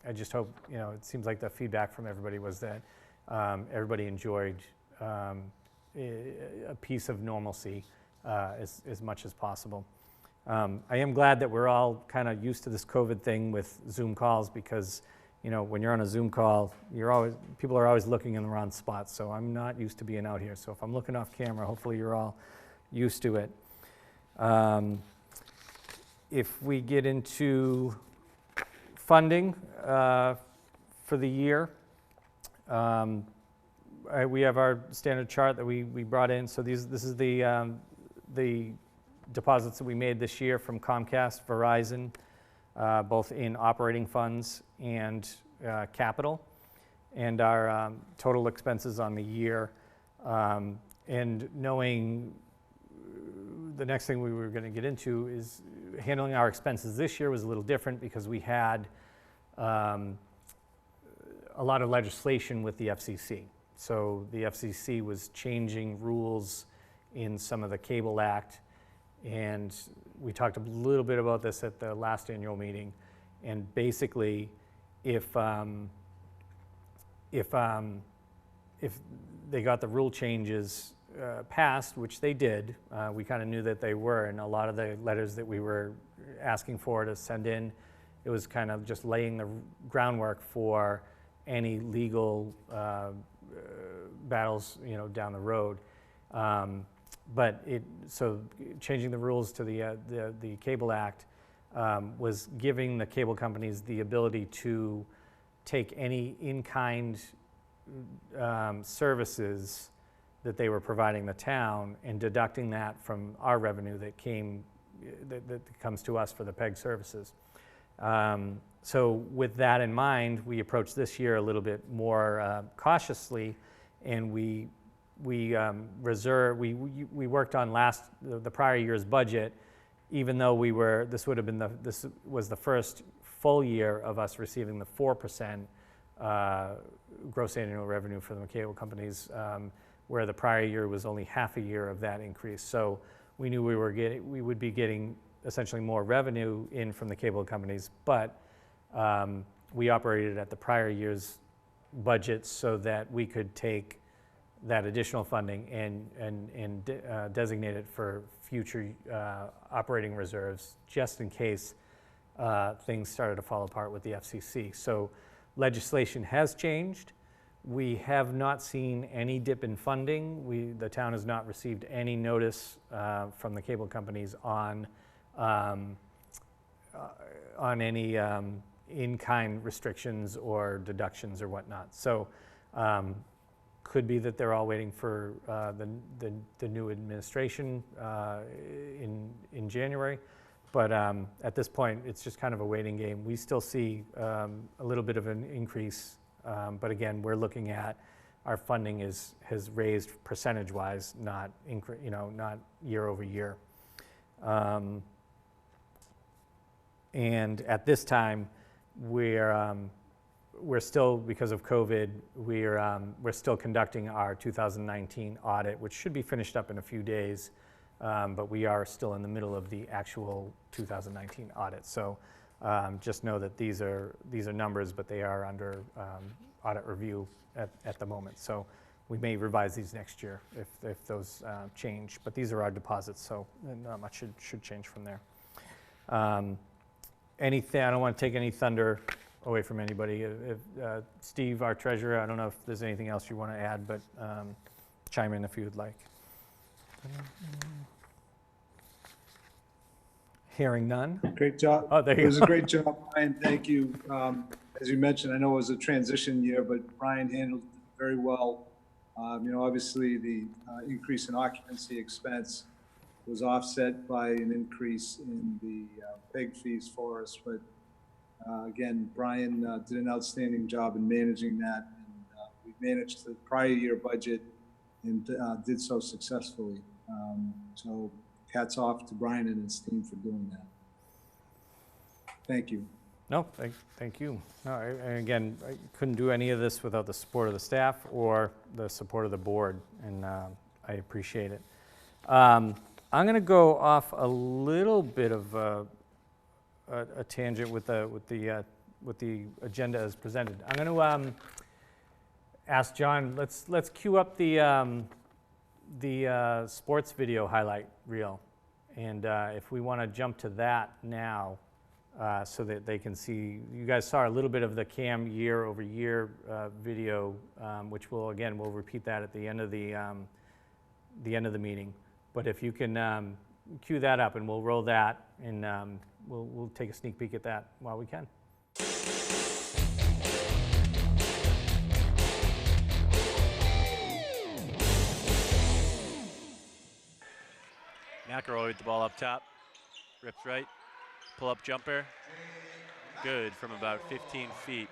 I just hope, it seems like the feedback from everybody was that everybody enjoyed a piece of normalcy as much as possible. I am glad that we're all kind of used to this COVID thing with Zoom calls, because when you're on a Zoom call, people are always looking in the wrong spots. So I'm not used to being out here. So if I'm looking off camera, hopefully you're all used to it. If we get into funding for the year, we have our standard chart that we brought in. So this is the deposits that we made this year from Comcast, Verizon, both in operating funds and capital, and our total expenses on the year. And knowing the next thing we were going to get into is handling our expenses this year was a little different, because we had a lot of legislation with the FCC. So the FCC was changing rules in some of the Cable Act, and we talked a little bit about this at the last annual meeting. And basically, if they got the rule changes passed, which they did, we kind of knew that they were, and a lot of the letters that we were asking for to send in, it was kind of just laying the groundwork for any legal battles, down the road. So changing the rules to the Cable Act was giving the cable companies the ability to take any in-kind services that they were providing the town and deducting that from our revenue that comes to us for the PEG services. So with that in mind, we approached this year a little bit more cautiously, and we worked on the prior year's budget, even though this was the first full year of us receiving the 4% gross annual revenue from the cable companies, where the prior year was only half a year of that increase. So we knew we would be getting essentially more revenue in from the cable companies, but we operated at the prior year's budget so that we could take that additional funding and designate it for future operating reserves, just in case things started to fall apart with the FCC. So legislation has changed. We have not seen any dip in funding. The town has not received any notice from the cable companies on any in-kind restrictions or deductions or whatnot. So could be that they're all waiting for the new administration in January. But at this point, it's just kind of a waiting game. We still see a little bit of an increase, but again, we're looking at our funding has raised percentage-wise, not not year over year. And at this time, we're still, because of COVID, we're still conducting our 2019 audit, which should be finished up in a few days. But we are still in the middle of the actual 2019 audit. So just know that these are numbers, but they are under audit review at the moment. So we may revise these next year if those change. But these are our deposits, so not much should change from there. Anything, I don't want to take any thunder away from anybody. Steve, our treasurer, I don't know if there's anything else you want to add, but chime in if you would like. Hearing none. Great job. Oh, there you go. It was go. a great job, Brian. Thank you. As you mentioned, I know it was a transition year, but Brian handled it very well. Obviously the increase in occupancy expense was offset by an increase in the PEG fees for us. But again, Brian did an outstanding job in managing that. And we managed the prior year budget and did so successfully. So hats off to Brian and his team for doing that. Thank you. No, thank you. No, and again, I couldn't do any of this without the support of the staff or the support of the board, and I appreciate it. I'm going to go off a little bit of a tangent with the agenda as presented. I'm going to ask John. Let's cue up the sports video highlight reel, and if we want to jump to that now, so that they can see. You guys saw a little bit of the CAM year over year video, which we'll repeat that at the end of the meeting. But if you can cue that up, and we'll roll that, and we'll take a sneak peek at that while we can. McElroy with the ball up top, rips right, pull-up jumper, good from about 15 feet.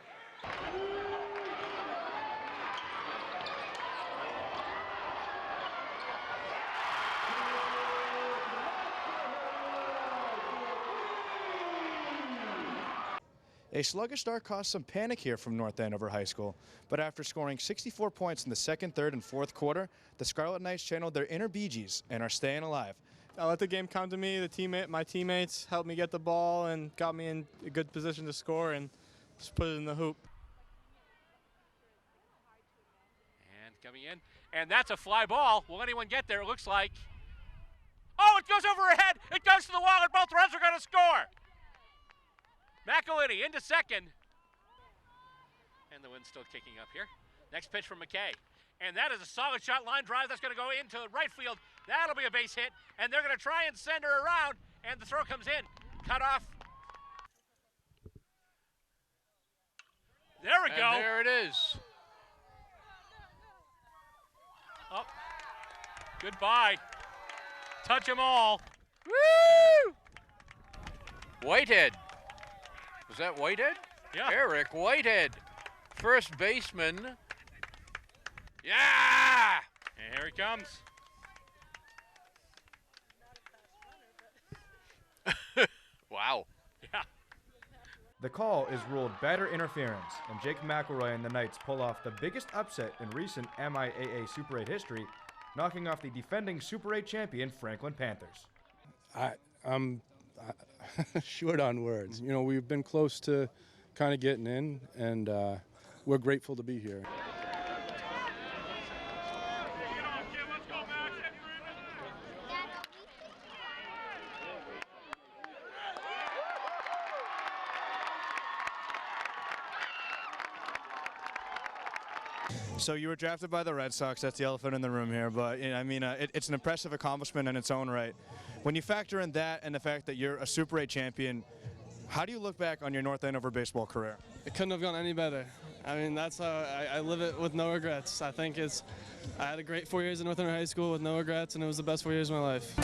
A sluggish start caused some panic here from North Andover High School, but after scoring 64 points in the second, third, and fourth quarter, the Scarlet Knights channeled their inner Bee Gees and are staying alive. I let the game come to me. My teammates helped me get the ball and got me in a good position to score and just put it in the hoop. And coming in, and that's a fly ball. Will anyone get there? It looks like. Oh, it goes over her head. It goes to the wall, and both runs are going to score. McElhinney into second. And the wind's still kicking up here. Next pitch from McKay. And that is a solid shot line drive. That's going to go into right field. That'll be a base hit. And they're going to try and send her around. And the throw comes in. Cut off. There we go. And there it is. Oh, goodbye. Touch them all. Woo! Whitehead. Was that Whitehead? Yeah. Eric Whitehead, first baseman. Yeah! And here he comes. Wow. Yeah. The call is ruled batter interference, and Jake McElroy and the Knights pull off the biggest upset in recent MIAA Super 8 history, knocking off the defending Super 8 champion Franklin Panthers. I'm short on words. You know, we've been close to kind of getting in, and we're grateful to be here. So you were drafted by the Red Sox. That's the elephant in the room here. But you know, I mean, it's an impressive accomplishment in its own right. When you factor in that and the fact that you're a Super 8 champion, how do you look back on your North Andover baseball career? It couldn't have gone any better. I mean, that's how I live it with no regrets. I think I had a great 4 years in North Andover High School with no regrets, and it was the best 4 years of my life.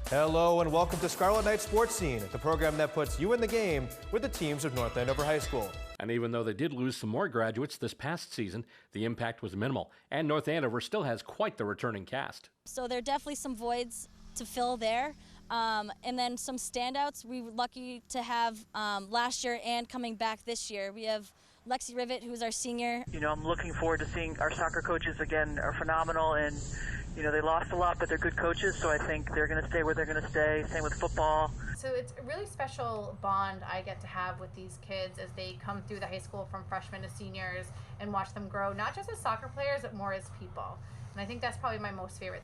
Hello and welcome to Scarlet Knight Sports Scene, the program that puts you in the game with the teams of North Andover High School. And even though they did lose some more graduates this past season, the impact was minimal, and North Andover still has quite the returning cast. So there are definitely some voids to fill there, and then some standouts we were lucky to have last year and coming back this year. We have Lexi Rivet, who's our senior. You know, I'm looking forward to seeing our soccer coaches again are phenomenal, and you know, they lost a lot, but they're good coaches, so I think they're going to stay where they're going to stay. Same with football. So it's a really special bond I get to have with these kids as they come through the high school from freshmen to seniors and watch them grow, not just as soccer players, but more as people. And I think that's probably my most favorite.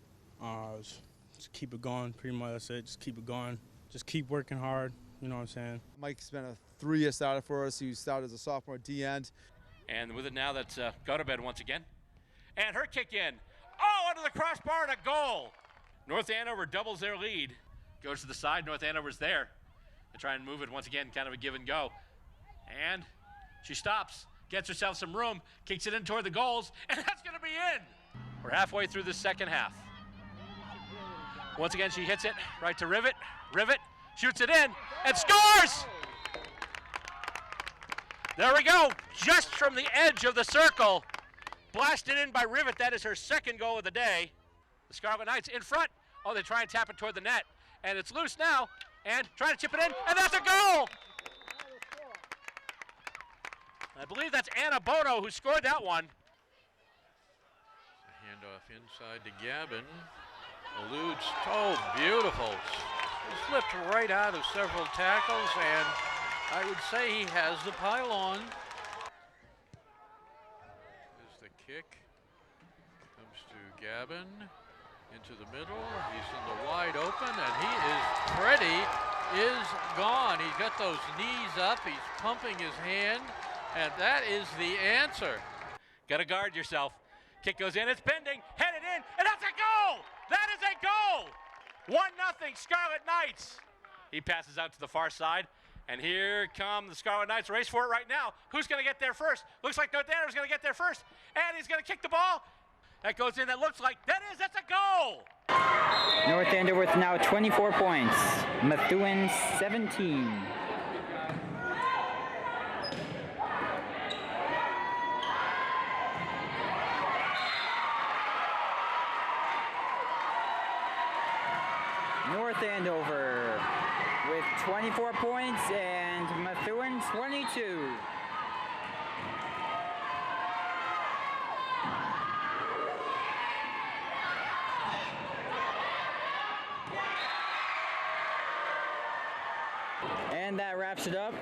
Just keep it going, pretty much. That's it. Just keep it going. Just keep working hard. You know what I'm saying? Mike's been a 3-year starter for us. He started as a sophomore D-end. And with it now, that's Gutterbed once again. And her kick in. Oh, under the crossbar and a goal. North Andover doubles their lead. Goes to the side. North Andover's there. They try and move it once again, kind of a give and go. And she stops, gets herself some room, kicks it in toward the goals, and that's going to be in. We're halfway through the second half. Once again, she hits it right to Rivet. Rivet shoots it in and scores! There we go, just from the edge of the circle. Blasted in by Rivet. That is her second goal of the day. The Scarlet Knights in front. Oh, they try and tap it toward the net. And it's loose now. And trying to chip it in. And that's a goal! I believe that's Anna Bono who scored that one. Handoff inside to Gavin. Eludes. Oh, beautiful. Slipped right out of several tackles. And I would say he has the pylon. Kick comes to Gavin into the middle. He's in the wide open, and Freddie is gone. He's got those knees up. He's pumping his hand, and that is the answer. Got to guard yourself. Kick goes in. It's bending, headed in, and that's a goal. That is a goal. 1-0 Scarlet Knights. He passes out to the far side. And here come the Scarlet Knights. Race for it right now. Who's going to get there first? Looks like North Andover's going to get there first. And he's going to kick the ball. That goes in. That looks like that's a goal. North Andover with now 24 points. Methuen 17. North Andover with 24 points and Methuen 22. And that wraps it up.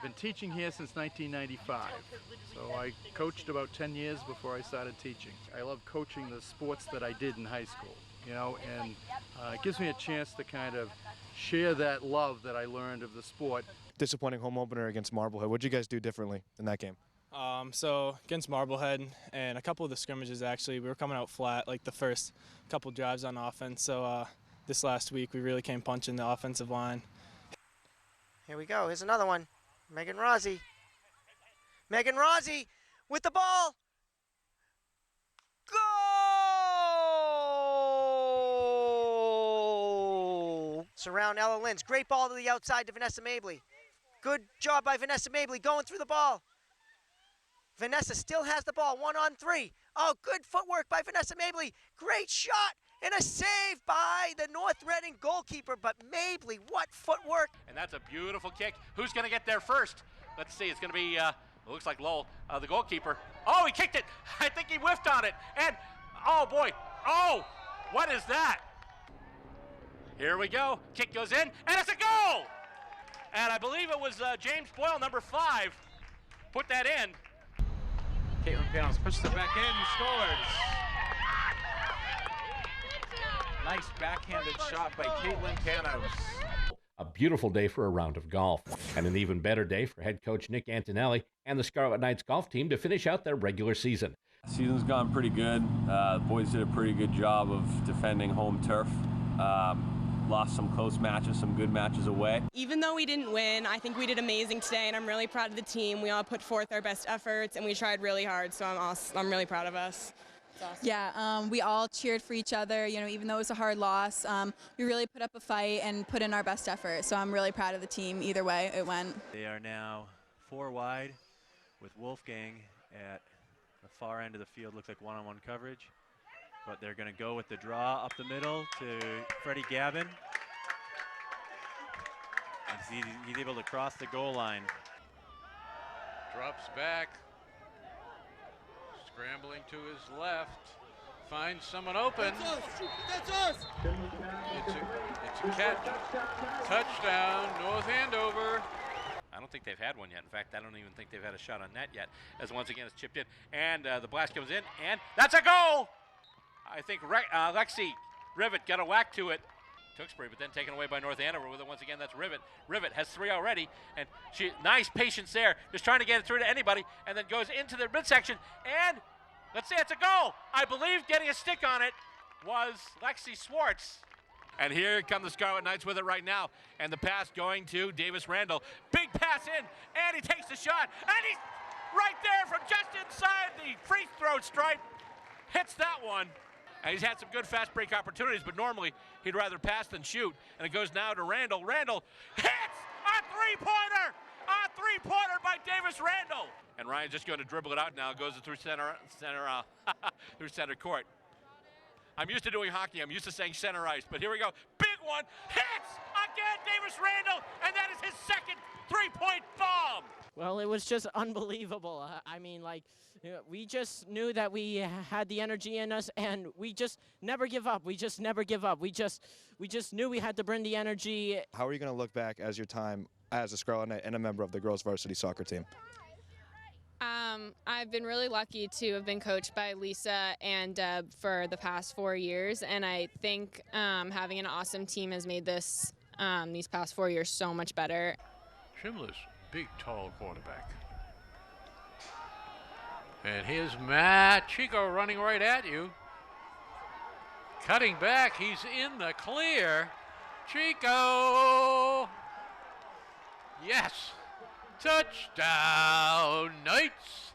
Been teaching here since 1995, so I coached about 10 years before I started teaching. I love coaching the sports that I did in high school, you know, and it gives me a chance to kind of share that love that I learned of the sport. Disappointing home opener against Marblehead. What did you guys do differently in that game? So against Marblehead and a couple of the scrimmages, actually, we were coming out flat like the first couple drives on offense. So this last week we really came punching the offensive line. Here we go. Here's another one. Megan Rossi. Megan Rossi with the ball. Goal! Surround Ella Lins. Great ball to the outside to Vanessa Mabley. Good job by Vanessa Mabley going through the ball. Vanessa still has the ball, 1-on-3. Oh, good footwork by Vanessa Mabley. Great shot and a save by the North Reading goalkeeper. But Mabley, what footwork. And that's a beautiful kick. Who's going to get there first? Let's see. It's going to be, looks like Lowell, the goalkeeper. Oh, he kicked it. I think he whiffed on it. And, oh, boy. Oh, what is that? Here we go. Kick goes in, and it's a goal! And I believe it was James Boyle, number 5, put that in. Caitlin Panos pushes it back in and scores. Nice backhanded shot by Caitlin Panos. A beautiful day for a round of golf, and an even better day for head coach Nick Antonelli and the Scarlet Knights golf team to finish out their regular season. Season's gone pretty good. The boys did a pretty good job of defending home turf. Lost some close matches, some good matches away. Even though we didn't win, I think we did amazing today, and I'm really proud of the team. We all put forth our best efforts, and we tried really hard, so I'm really proud of us. Awesome. Yeah, we all cheered for each other, you know, even though it was a hard loss. We really put up a fight and put in our best effort, so I'm really proud of the team either way it went. They are now 4 wide with Wolfgang at the far end of the field. Looks like one-on-one coverage. But they're going to go with the draw up the middle to Freddie Gavin. And he's able to cross the goal line. Drops back. Scrambling to his left. Finds someone open. That's us! It's a catch. Touchdown, North Andover. I don't think they've had one yet. In fact, I don't even think they've had a shot on net yet. As once again it's chipped in. And the blast comes in. And that's a goal! I think Lexi Rivet got a whack to it. Tewksbury, but then taken away by North Andover with it once again. That's Rivet. Rivet has 3 already, and nice patience there, just trying to get it through to anybody, and then goes into the midsection, and let's see, it's a goal. I believe getting a stick on it was Lexi Swartz. And here come the Scarlet Knights with it right now, and the pass going to Davis Randall. Big pass in, and he takes the shot, and he's right there from just inside the free throw stripe. Hits that one. And he's had some good fast break opportunities, but normally he'd rather pass than shoot. And it goes now to Randall. Randall hits a three-pointer! A three-pointer by Davis Randall. And Ryan's just going to dribble it out now. Goes through through center court. I'm used to doing hockey. I'm used to saying center ice, but here we go. Big one. Hits again, Davis Randall, and that is his second three-point bomb. Well, it was just unbelievable. I mean, like, we just knew that we had the energy in us, and we just never give up. We just never give up. We just knew we had to bring the energy. How are you going to look back as your time as a Scarlet Knight and a member of the girls varsity soccer team? I've been really lucky to have been coached by Lisa and Deb for the past 4 years, and I think having an awesome team has made this these past 4 years so much better. Shimla's big, tall quarterback. And here's Matt Chico running right at you. Cutting back, he's in the clear. Chico! Yes! Touchdown, Knights!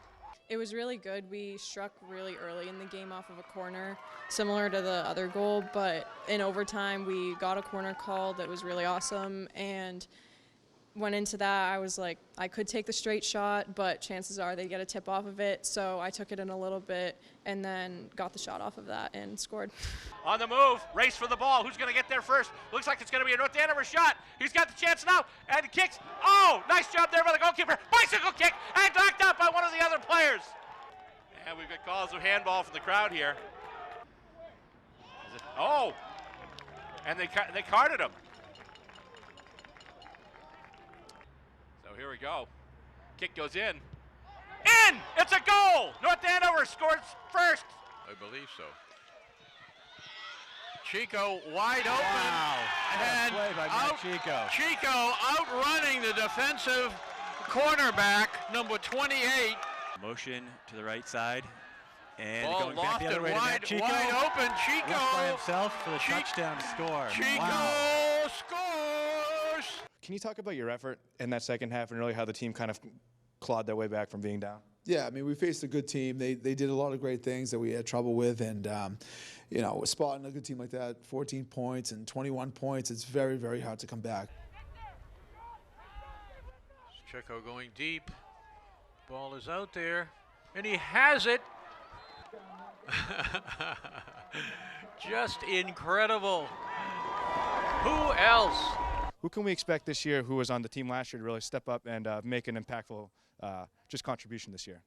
It was really good. We struck really early in the game off of a corner, similar to the other goal, but in overtime we got a corner call that was really awesome, and went into that, I was like, I could take the straight shot, but chances are they get a tip off of it, so I took it in a little bit and then got the shot off of that and scored. On the move, race for the ball. Who's going to get there first? Looks like it's going to be a North Andover shot. He's got the chance now, and kicks. Oh, nice job there by the goalkeeper. Bicycle kick, and knocked out by one of the other players. And we've got calls of handball from the crowd here. Oh, and they carded him. So here we go. Kick goes in. In! It's a goal! North Andover scores first. I believe so. Chico wide open. Wow. And Play by Matt Chico. Chico outrunning the defensive cornerback, number 28. Motion to the right side. And Ball going back the other lofted way to Matt Chico. wide open. Chico. Left by himself for the touchdown score. Chico Wow. scores. Can you talk about your effort in that second half and really how the team kind of clawed their way back from being down? Yeah, I mean, we faced a good team. They did a lot of great things that we had trouble with, and you know, spotting a good team like that, 14 points and 21 points, it's very, very hard to come back. Chico going deep. Ball is out there. And he has it. Just incredible. Who else? Who can we expect this year who was on the team last year to really step up and make an impactful just contribution this year?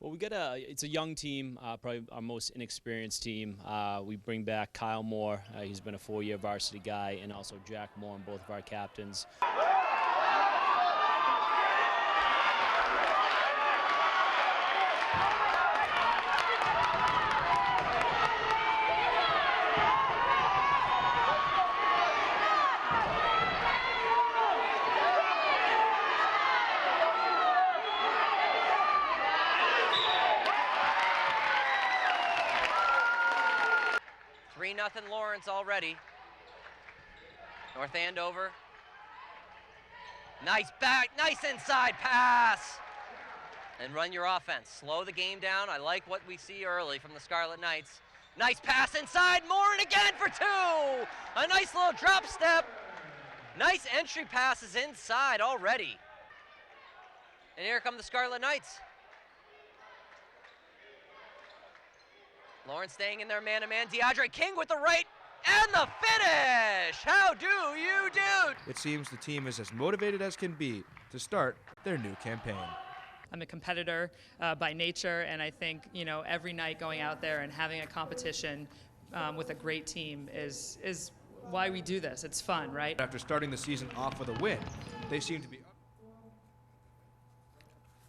Well, it's a young team, probably our most inexperienced team. We bring back Kyle Moore. He's been a 4-year varsity guy, and also Jack Moore, both of our captains. 3-0 Lawrence already. North Andover. Nice inside pass. And run your offense. Slow the game down. I like what we see early from the Scarlet Knights. Nice pass inside. Moore and again for 2. A nice little drop step. Nice entry passes inside already. And here come the Scarlet Knights. Lawrence staying in their man-to-man. DeAndre King with the right and the finish. How do you do? It seems the team is as motivated as can be to start their new campaign. I'm a competitor by nature, and I think every night going out there and having a competition with a great team is why we do this. It's fun, right? After starting the season off with a win, they seem to be.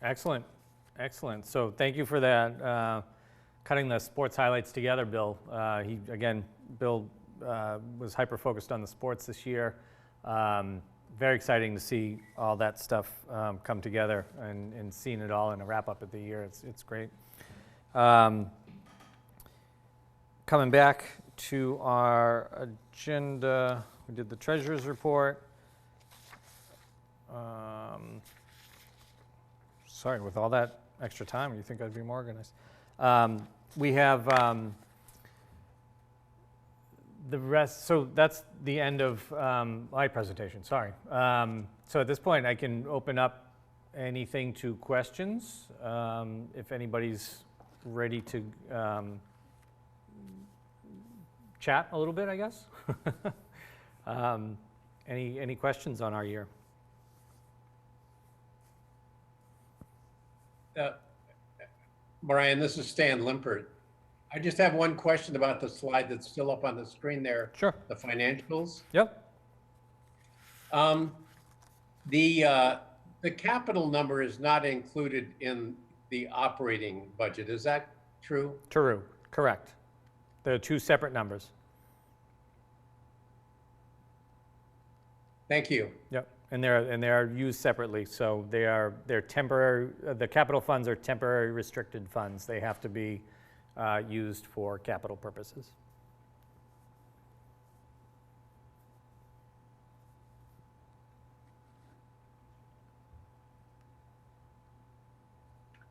Excellent, excellent. So thank you for that. Cutting the sports highlights together, Bill. Bill was hyper-focused on the sports this year. Very exciting to see all that stuff come together and seeing it all in a wrap-up of the year. It's great. Coming back to our agenda, we did the treasurer's report. Sorry, with all that extra time, you think I'd be more organized. We have the rest, so that's the end of my presentation, sorry. So at this point, I can open up anything to questions. If anybody's ready to chat a little bit, I guess. Any questions on our year? Brian, this is Stan Limpert. I just have one question about the slide that's still up on the screen there. Sure. The financials. Yep. The capital number is not included in the operating budget. Is that true? True. Correct. They're two separate numbers. Thank you. Yep. And they're used separately, so they're temporary. The capital funds are temporary restricted funds. They have to be used for capital purposes.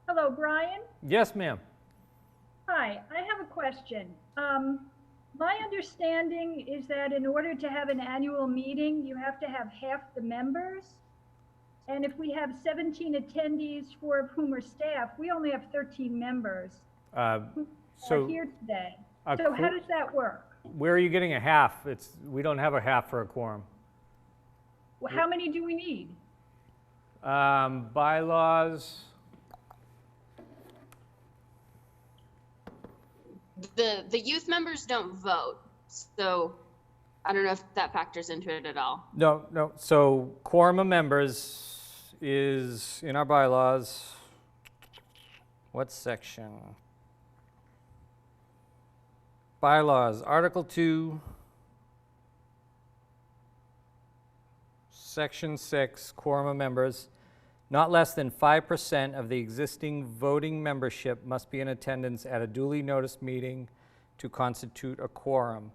Hello, Brian. Yes, ma'am. Hi, I have a question. My understanding is that in order to have an annual meeting, you have to have half the members. And if we have 17 attendees, 4 of whom are staff, we only have 13 members who are here today. So how does that work? Where are you getting a half? We don't have a half for a quorum. Well, how many do we need? Bylaws. The youth members don't vote, so I don't know if that factors into it at all. No. So quorum of members is in our bylaws. What section? Bylaws, Article 2, Section 6, quorum of members. Not less than 5% of the existing voting membership must be in attendance at a duly noticed meeting to constitute a quorum.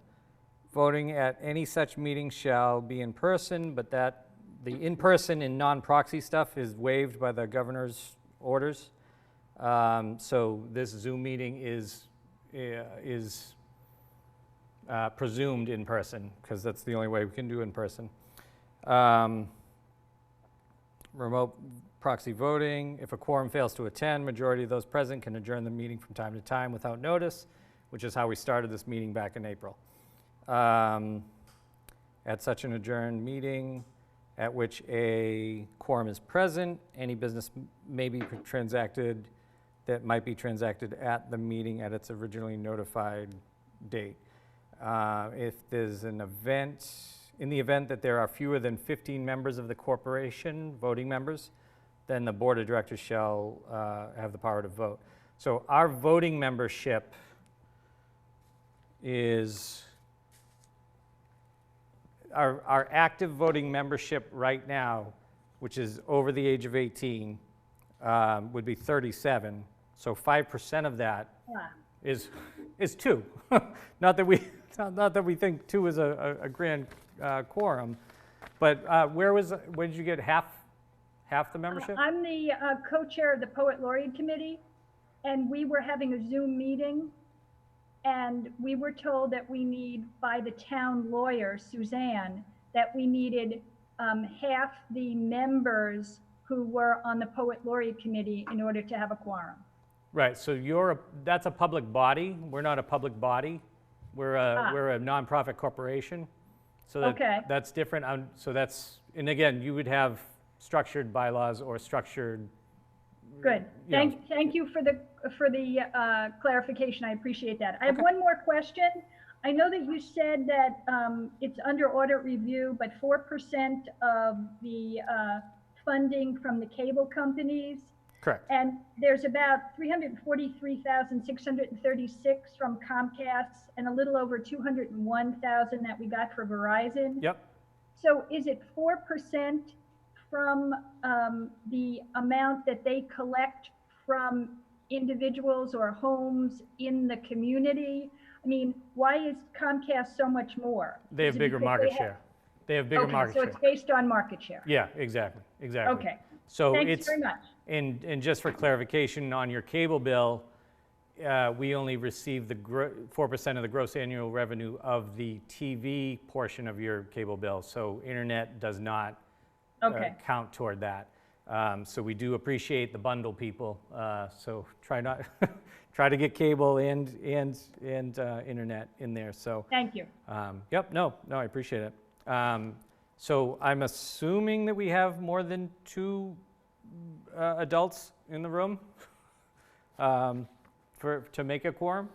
Voting at any such meeting shall be in person, but that the in-person and non-proxy stuff is waived by the governor's orders. So this Zoom meeting is presumed in person, because that's the only way we can do in person. Remote proxy voting. If a quorum fails to attend, majority of those present can adjourn the meeting from time to time without notice, which is how we started this meeting back in April. At such an adjourned meeting at which a quorum is present, any business may be transacted that might be transacted at the meeting at its originally notified date. If there's an event, in the event that there are fewer than 15 members of the corporation, voting members, then the board of directors shall have the power to vote. So our voting membership is, our active voting membership right now, which is over the age of 18, would be 37. So 5% of that is 2. Not that we think 2 is a grand quorum, but where did you get half the membership? I'm the co-chair of the Poet Laureate Committee, and we were having a Zoom meeting, and we were told that we need, by the town lawyer, Suzanne, that we needed half the members who were on the Poet Laureate Committee in order to have a quorum. Right, so that's a public body. We're not a public body. We're a nonprofit corporation. So that's different. So that's, and again, you would have structured bylaws or structured. Good. Thank you for the clarification. I appreciate that. I have one more question. I know that you said that it's under audit review, but 4% of the funding from the cable companies. Correct. And there's about 343,636 from Comcast and a little over 201,000 that we got for Verizon. Yep. So is it 4% from the amount that they collect from individuals or homes in the community? I mean, why is Comcast so much more? They have bigger market share. They have bigger market share. So it's based on market share. Yeah, exactly. Okay. So thanks very much. And just for clarification, on your cable bill, we only receive the 4% of the gross annual revenue of the TV portion of your cable bill. So internet does not count toward that. So we do appreciate the bundle people. So try to get cable and internet in there. So thank you. Yep. No, I appreciate it. So I'm assuming that we have more than 2 adults in the room to make a quorum.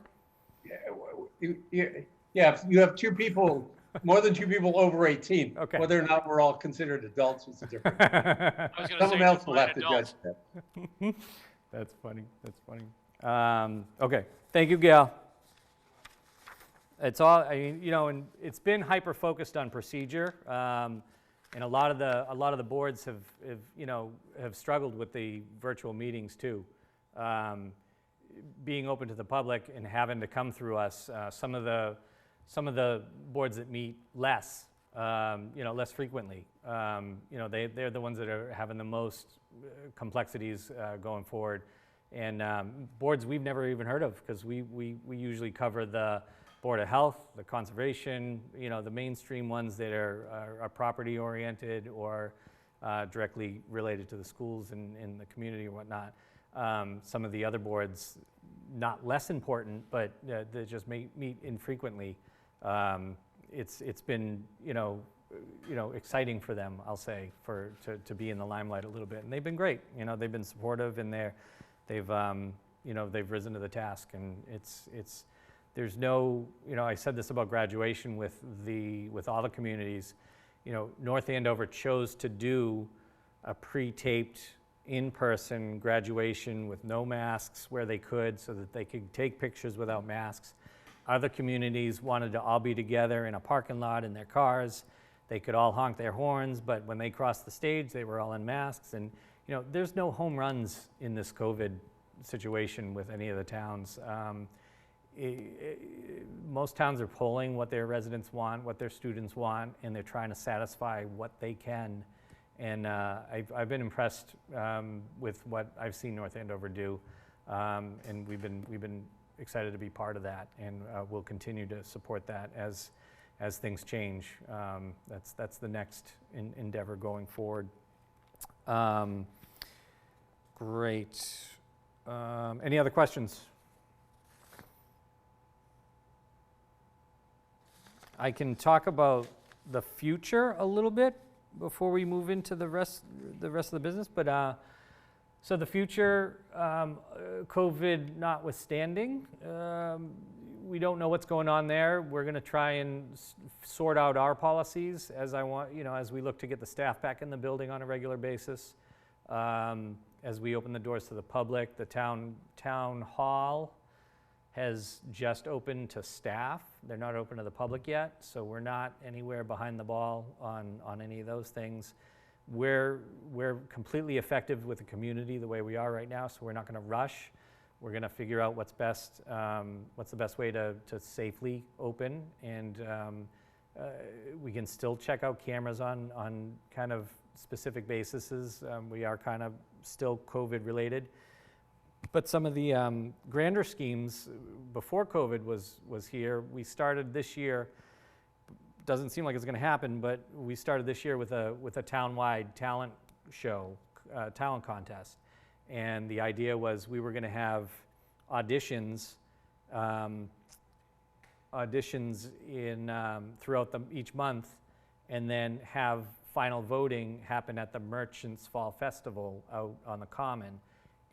Yeah, if you have 2 people, more than 2 people over 18. Okay. Whether or not we're all considered adults is a different. Someone else will have to judge that. That's funny. That's funny. Okay. Thank you, Gail. It's all, I mean, you know, and it's been hyper focused on procedure, and a lot of the boards have struggled with the virtual meetings too. Being open to the public and having to come through us. Some of the boards that meet less, less frequently, they're the ones that are having the most complexities going forward. And boards we've never even heard of, because we usually cover the Board of Health, the conservation, the mainstream ones that are property oriented or directly related to the schools and the community and whatnot. Some of the other boards, not less important, but they just meet infrequently. It's been exciting for them, I'll say, to be in the limelight a little bit, and they've been great. They've been supportive, and they've risen to the task, and there's no, I said this about graduation with all the communities. North Andover chose to do a pre-taped in-person graduation with no masks where they could, so that they could take pictures without masks. Other communities wanted to all be together in a parking lot in their cars. They could all honk their horns, but when they crossed the stage, they were all in masks. And there's no home runs in this COVID situation with any of the towns. Most towns are polling what their residents want, what their students want, and they're trying to satisfy what they can. And I've been impressed with what I've seen North Andover do, and we've been excited to be part of that, and we'll continue to support that as things change. That's the next endeavor going forward. Great. Any other questions? I can talk about the future a little bit before we move into the rest of the business. But so the future, COVID notwithstanding, we don't know what's going on there. We're going to try and sort out our policies as as we look to get the staff back in the building on a regular basis. As we open the doors to the public, the town hall has just opened to staff. They're not open to the public yet, so we're not anywhere behind the ball on any of those things. We're completely effective with the community the way we are right now, so we're not going to rush. We're going to figure out what's best, what's the best way to safely open, and we can still check out cameras on kind of specific bases. We are kind of still COVID related. But some of the grander schemes before COVID was here, we started this year. Doesn't seem like it's going to happen, but we started this year with a town-wide talent show, talent contest, and the idea was we were going to have auditions in throughout each month, and then have final voting happen at the Merchants Fall Festival out on the Common,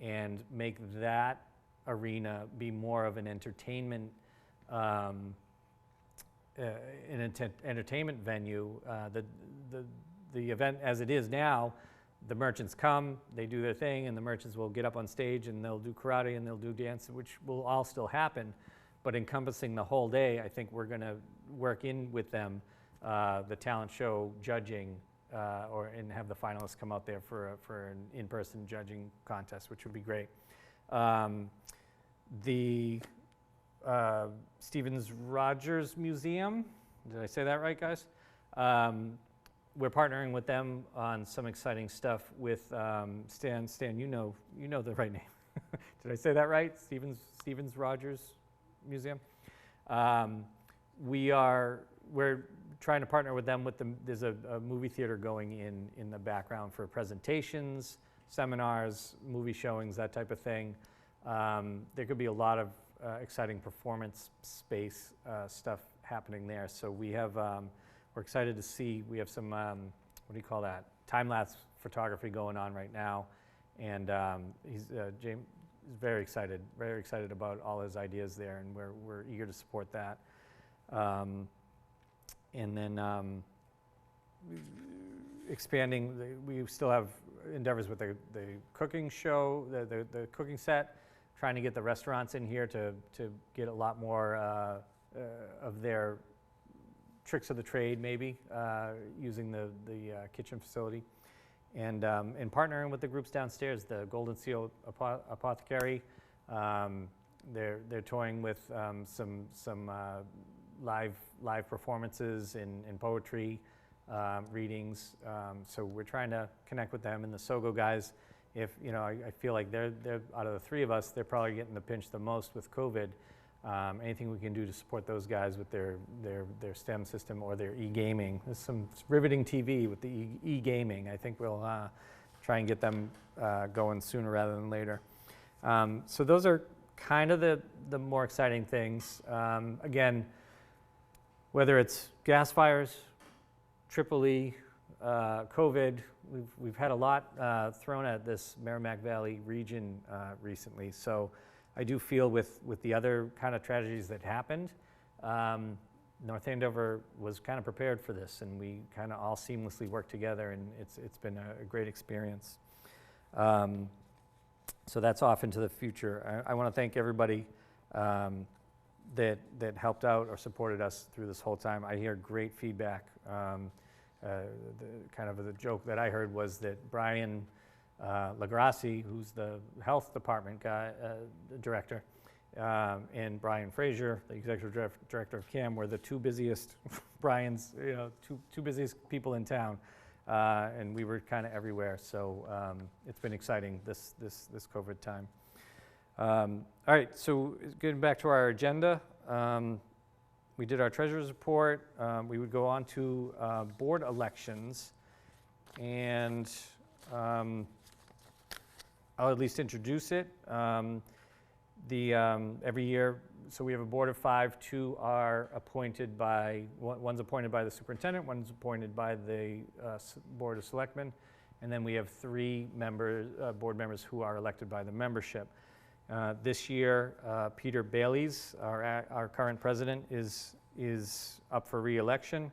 and make that arena be more of an entertainment entertainment venue. The event as it is now, the merchants come, they do their thing, and the merchants will get up on stage and they'll do karate and they'll do dance, which will all still happen. But encompassing the whole day, I think we're going to work in with them the talent show judging, and have the finalists come out there for an in-person judging contest, which would be great. The Stevens Rogers Museum, did I say that right, guys? We're partnering with them on some exciting stuff with Stan. Stan, you know the right name. Did I say that right? Stevens Rogers Museum. We're trying to partner with them there's a movie theater going in the background for presentations, seminars, movie showings, that type of thing. There could be a lot of exciting performance space stuff happening there. So we have, we're excited to see, we have some, what do you call that? Time-lapse photography going on right now. And James is very excited about all his ideas there, and we're eager to support that. And then expanding, we still have endeavors with the cooking show, the cooking set, trying to get the restaurants in here to get a lot more of their tricks of the trade, maybe, using the kitchen facility. And partnering with the groups downstairs, the Golden Seal Apothecary. They're toying with some live performances and poetry readings. So we're trying to connect with them, and the SOGO guys. If I feel like they're out of the three of us, they're probably getting the pinch the most with COVID. Anything we can do to support those guys with their STEM system or their e-gaming. There's some riveting TV with the e-gaming. I think we'll try and get them going sooner rather than later. So those are kind of the more exciting things. Again, whether it's gas fires, Tripoli, COVID, we've had a lot thrown at this Merrimack Valley region recently. So I do feel with the other kind of tragedies that happened, North Andover was kind of prepared for this, and we kind of all seamlessly worked together, and it's been a great experience. So that's off into the future. I want to thank everybody that helped out or supported us through this whole time. I hear great feedback. Kind of the joke that I heard was that Brian Lagrassi, who's the health department guy, director, and Brian Frazier, the executive director of CAM, were the two busiest Brian's, two busiest people in town, and we were kind of everywhere. So it's been exciting this COVID time. All right, so getting back to our agenda. We did our treasurer's report. We would go on to board elections, and I'll at least introduce it. Every year, so we have a board of 5. 2 are appointed by, one's appointed by the superintendent, one's appointed by the board of selectmen, and then we have 3 members, board members who are elected by the membership. This year, Peter Bailey's, our current president, is up for re-election.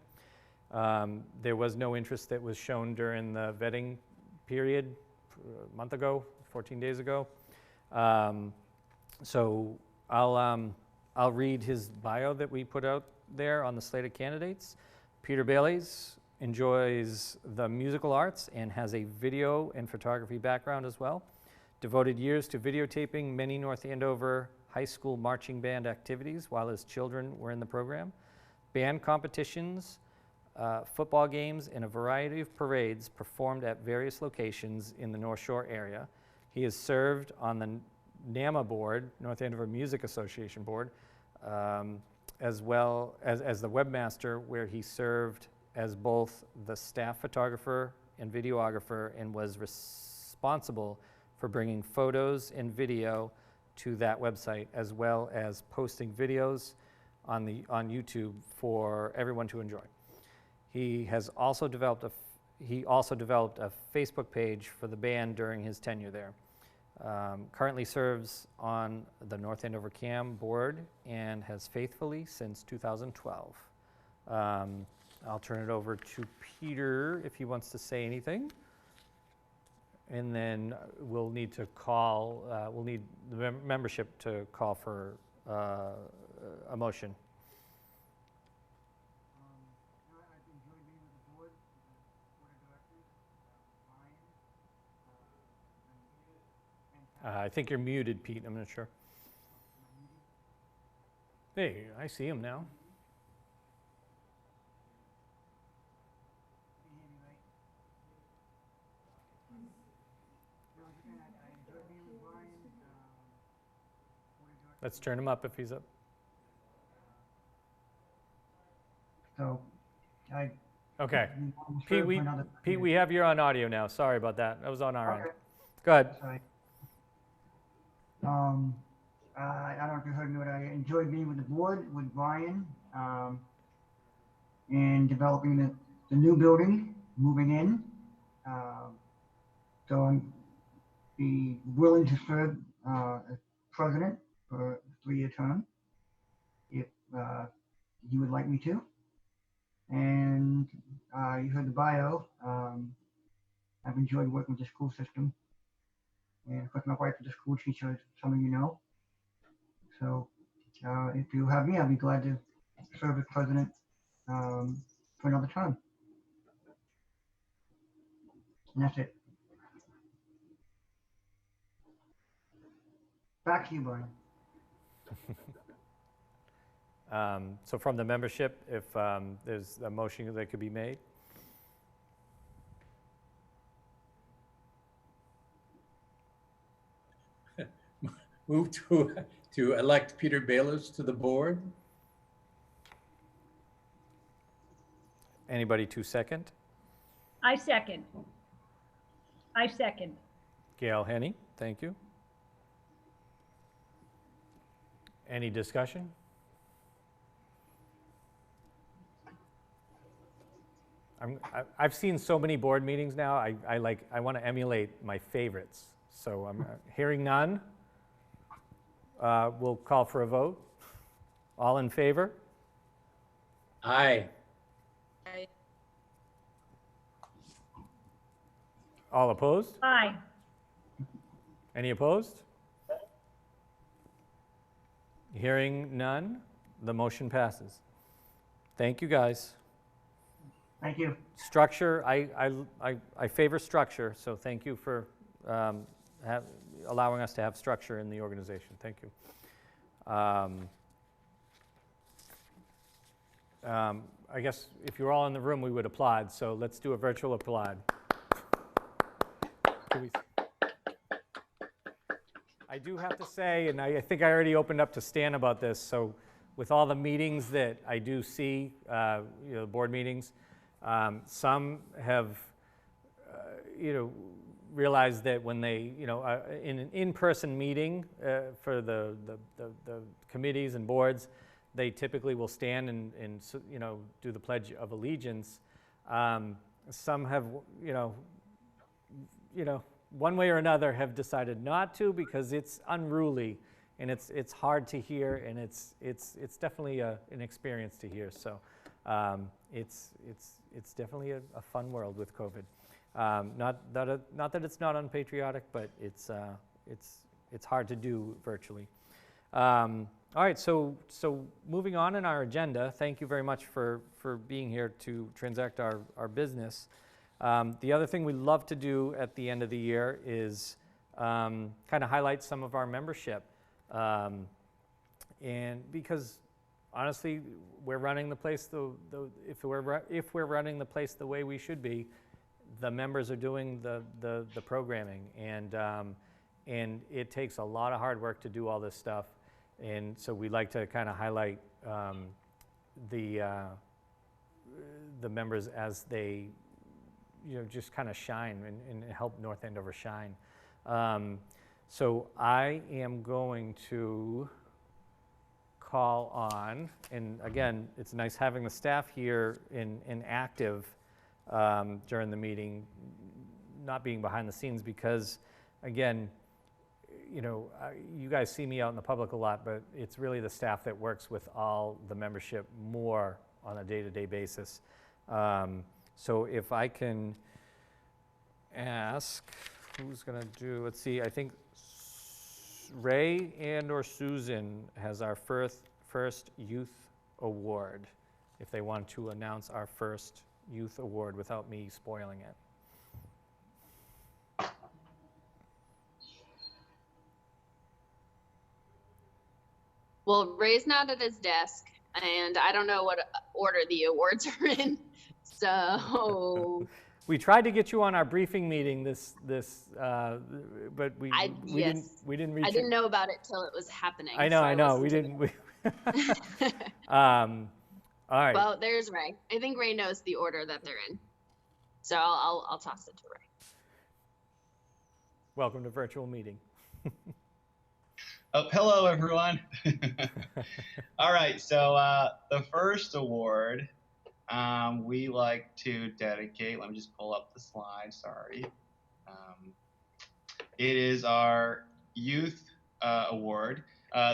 There was no interest that was shown during the vetting period a month ago, 14 days ago. So I'll read his bio that we put out there on the slate of candidates. Peter Bailey's enjoys the musical arts and has a video and photography background as well. Devoted years to videotaping many North Andover high school marching band activities while his children were in the program. Band competitions, football games, and a variety of parades performed at various locations in the North Shore area. He has served on the NAMA board, North Andover Music Association board, as well as the webmaster, where he served as both the staff photographer and videographer and was responsible for bringing photos and video to that website, as well as posting videos on YouTube for everyone to enjoy. He also developed a Facebook page for the band during his tenure there. Currently serves on the North Andover CAM board and has faithfully since 2012. I'll turn it over to Peter if he wants to say anything. And then we'll need to call, we'll need the membership to call for a motion. I think you're muted, Pete. I'm not sure. Hey, I see him now. Let's turn him up if he's up. So, okay. Pete, we have you on audio now. Sorry about that. That was on our end. Go ahead. Sorry. I don't know if you heard me, but I enjoyed being with the board, with Brian, and developing the new building, moving in. So I'm be willing to serve as president for a 3-year term, if you would like me to. And you heard the bio. I've enjoyed working with the school system. And of course, my wife is a school teacher, as some of you know. So if you have me, I'll be glad to serve as president for another term. And that's it. Back to you, Brian. So from the membership, if there's a motion that could be made. Move to elect Peter Bayless to the board. Anybody to second? I second. Gail Henney, thank you. Any discussion? I've seen so many board meetings now. I want to emulate my favorites. So I'm hearing none. We'll call for a vote. All in favor? Aye. Aye. All opposed? Aye. Any opposed? Hearing none, the motion passes. Thank you, guys. Thank you. Structure, I favor structure, so thank you for allowing us to have structure in the organization. Thank you. I guess if you're all in the room, we would applaud, so let's do a virtual applaud. I do have to say, and I think I already opened up to Stan about this, so with all the meetings that I do see, board meetings, some have, realized that when they, in an in-person meeting for the committees and boards, they typically will stand and do the Pledge of Allegiance. Some have, one way or another have decided not to because it's unruly and it's hard to hear, and it's definitely an experience to hear. So it's definitely a fun world with COVID. Not that it's not unpatriotic, but it's hard to do virtually. All right, so moving on in our agenda, thank you very much for being here to transact our business. The other thing we love to do at the end of the year is kind of highlight some of our membership. And because honestly, we're running the place if we're running the place the way we should be, the members are doing the programming, and it takes a lot of hard work to do all this stuff. And so we like to kind of highlight the members as they, just kind of shine and help North Andover shine. So I am going to call on, and again, it's nice having the staff here in active during the meeting, not being behind the scenes, because again, you guys see me out in the public a lot, but it's really the staff that works with all the membership more on a day-to-day basis. So if I can ask, who's going to do, let's see, I think Ray and or Susan has our first youth award, if they want to announce our first youth award without me spoiling it. Well, Ray's not at his desk, and I don't know what order the awards are in. So we tried to get you on our briefing meeting but we didn't reach. I didn't know about it till it was happening. I know. We didn't. All right. Well, there's Ray. I think Ray knows the order that they're in, so I'll toss it to Ray. Welcome to virtual meeting. Oh, hello, everyone. All right, so the first award we like to dedicate, let me just pull up the slide, sorry. It is our youth award.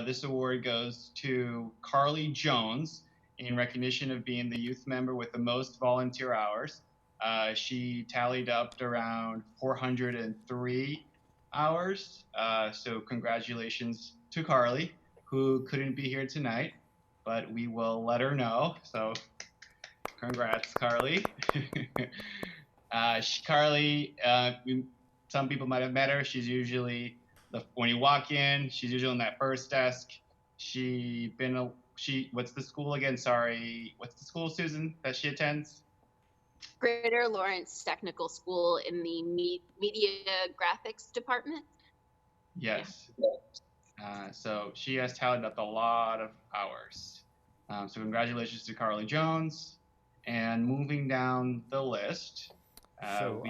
This award goes to Carly Jones in recognition of being the youth member with the most volunteer hours. She tallied up around 403 hours. So congratulations to Carly, who couldn't be here tonight, but we will let her know. So congrats, Carly. Carly, some people might have met her. She's usually, when you walk in, she's usually on that first desk. What's the school again? Sorry, what's the school, Susan, that she attends? Greater Lawrence Technical School in the media graphics department. Yes. So she has tallied up a lot of hours. So congratulations to Carly Jones. And moving down the list, hang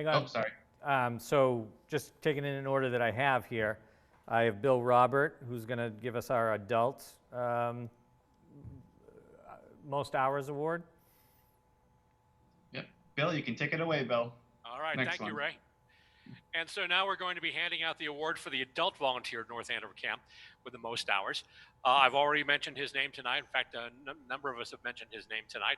on. Oh, sorry. So just taking it in order that I have here, I have Bill Robert, who's going to give us our adult most hours award. Yep. Bill, you can take it away, Bill. All right, Next thank you, one. Ray. And so now we're going to be handing out the award for the adult volunteer at North Andover Camp with the most hours. I've already mentioned his name tonight. In fact, a number of us have mentioned his name tonight.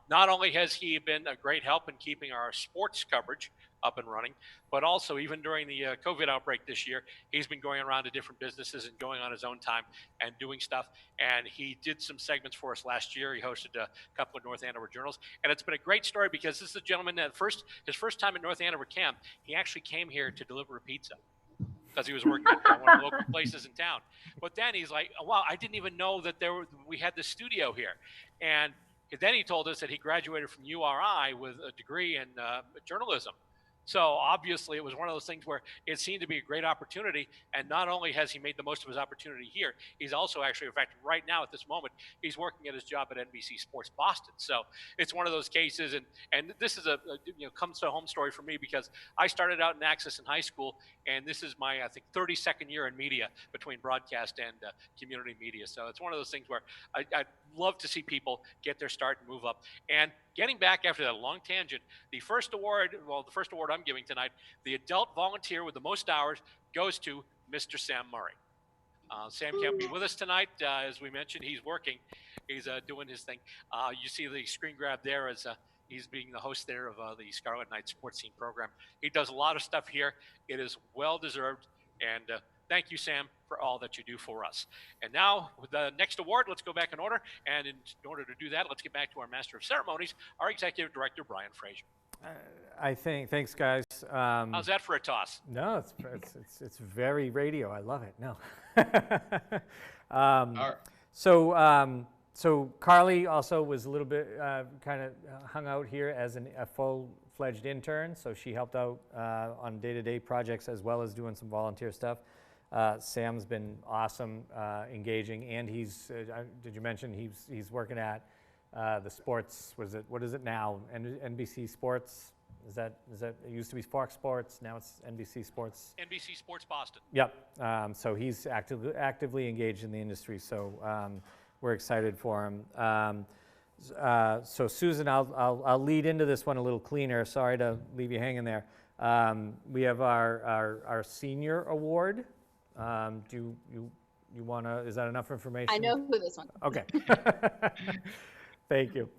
Not only has he been a great help in keeping our sports coverage up and running, but also even during the COVID outbreak this year, he's been going around to different businesses and going on his own time and doing stuff. And he did some segments for us last year. He hosted a couple of North Andover journals. And it's been a great story because this is a gentleman that his first time at North Andover Camp, he actually came here to deliver a pizza because he was working at one of the local places in town. But then he's like, wow, I didn't even know that we had the studio here. And then he told us that he graduated from URI with a degree in journalism. So obviously it was one of those things where it seemed to be a great opportunity. And not only has he made the most of his opportunity here, he's also actually, in fact, right now at this moment, he's working at his job at NBC Sports Boston. So it's one of those cases. And this is comes to a home story for me because I started out in Access in high school. And this is my, I think, 32nd year in media between broadcast and community media. So it's one of those things where I'd love to see people get their start and move up. And getting back after that long tangent, the first award I'm giving tonight, the adult volunteer with the most hours, goes to Mr. Sam Murray. Sam can't be with us tonight. As we mentioned, he's working. He's doing his thing. You see the screen grab there as he's being the host there of the Scarlet Knights Sports Scene program. He does a lot of stuff here. It is well-deserved. And thank you, Sam, for all that you do for us. And now, with the next award, let's go back in order. And in order to do that, let's get back to our Master of Ceremonies, our Executive Director, Brian Frazier. Thanks, guys. How's that for a toss? No, it's very radio. I love it. No. So Carly also was a little bit kind of hung out here as a full-fledged intern. So she helped out on day-to-day projects as well as doing some volunteer stuff. Sam's been awesome, engaging, and he's. Did you mention he's working at the sports? What is it now? NBC Sports. Is that it used to be Fox Sports, now it's NBC Sports. NBC Sports Boston. Yep. So he's actively engaged in the industry. So we're excited for him. So Susan, I'll lead into this one a little cleaner. Sorry to leave you hanging there. We have our senior award. Do you want to? Is that enough information? I know who this one is. Okay. Thank you.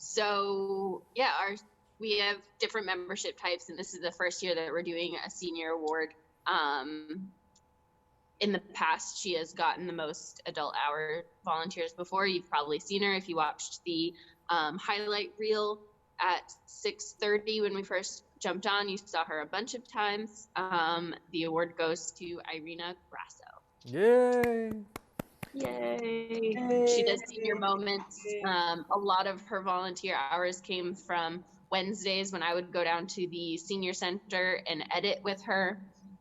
So yeah, we have different membership types, and this is the first year that we're doing a senior award. In the past, she has gotten the most adult hour volunteers before. You've probably seen her if you watched the highlight reel at 6:30 when we first jumped on. You saw her a bunch of times. The award goes to Irina Grasso. Yay! Yay. She does senior moments. A lot of her volunteer hours came from Wednesdays when I would go down to the senior center and edit with her.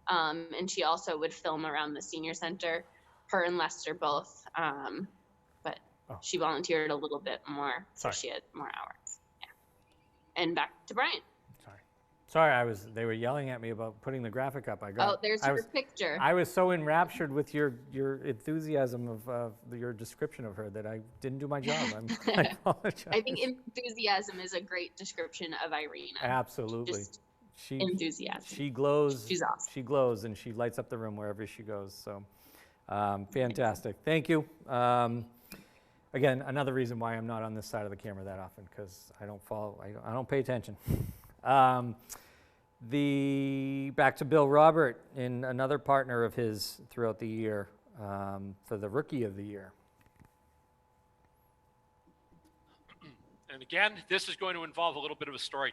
And she also would film around the senior center, her and Lester both. But she volunteered a little bit more, so she had more hours. Yeah. And back to Brian. Sorry, they were yelling at me about putting the graphic up. There's her picture. I was so enraptured with your enthusiasm of your description of her that I didn't do my job. I apologize. I think enthusiasm is a great description of Irina. Absolutely. Just enthusiasm. She glows. She's awesome. She glows, and she lights up the room wherever she goes. So, fantastic. Thank you. Again, another reason why I'm not on this side of the camera that often, because I don't pay attention. Back to Bill Robert, in another partner of his throughout the year, for the Rookie of the Year. And again, this is going to involve a little bit of a story.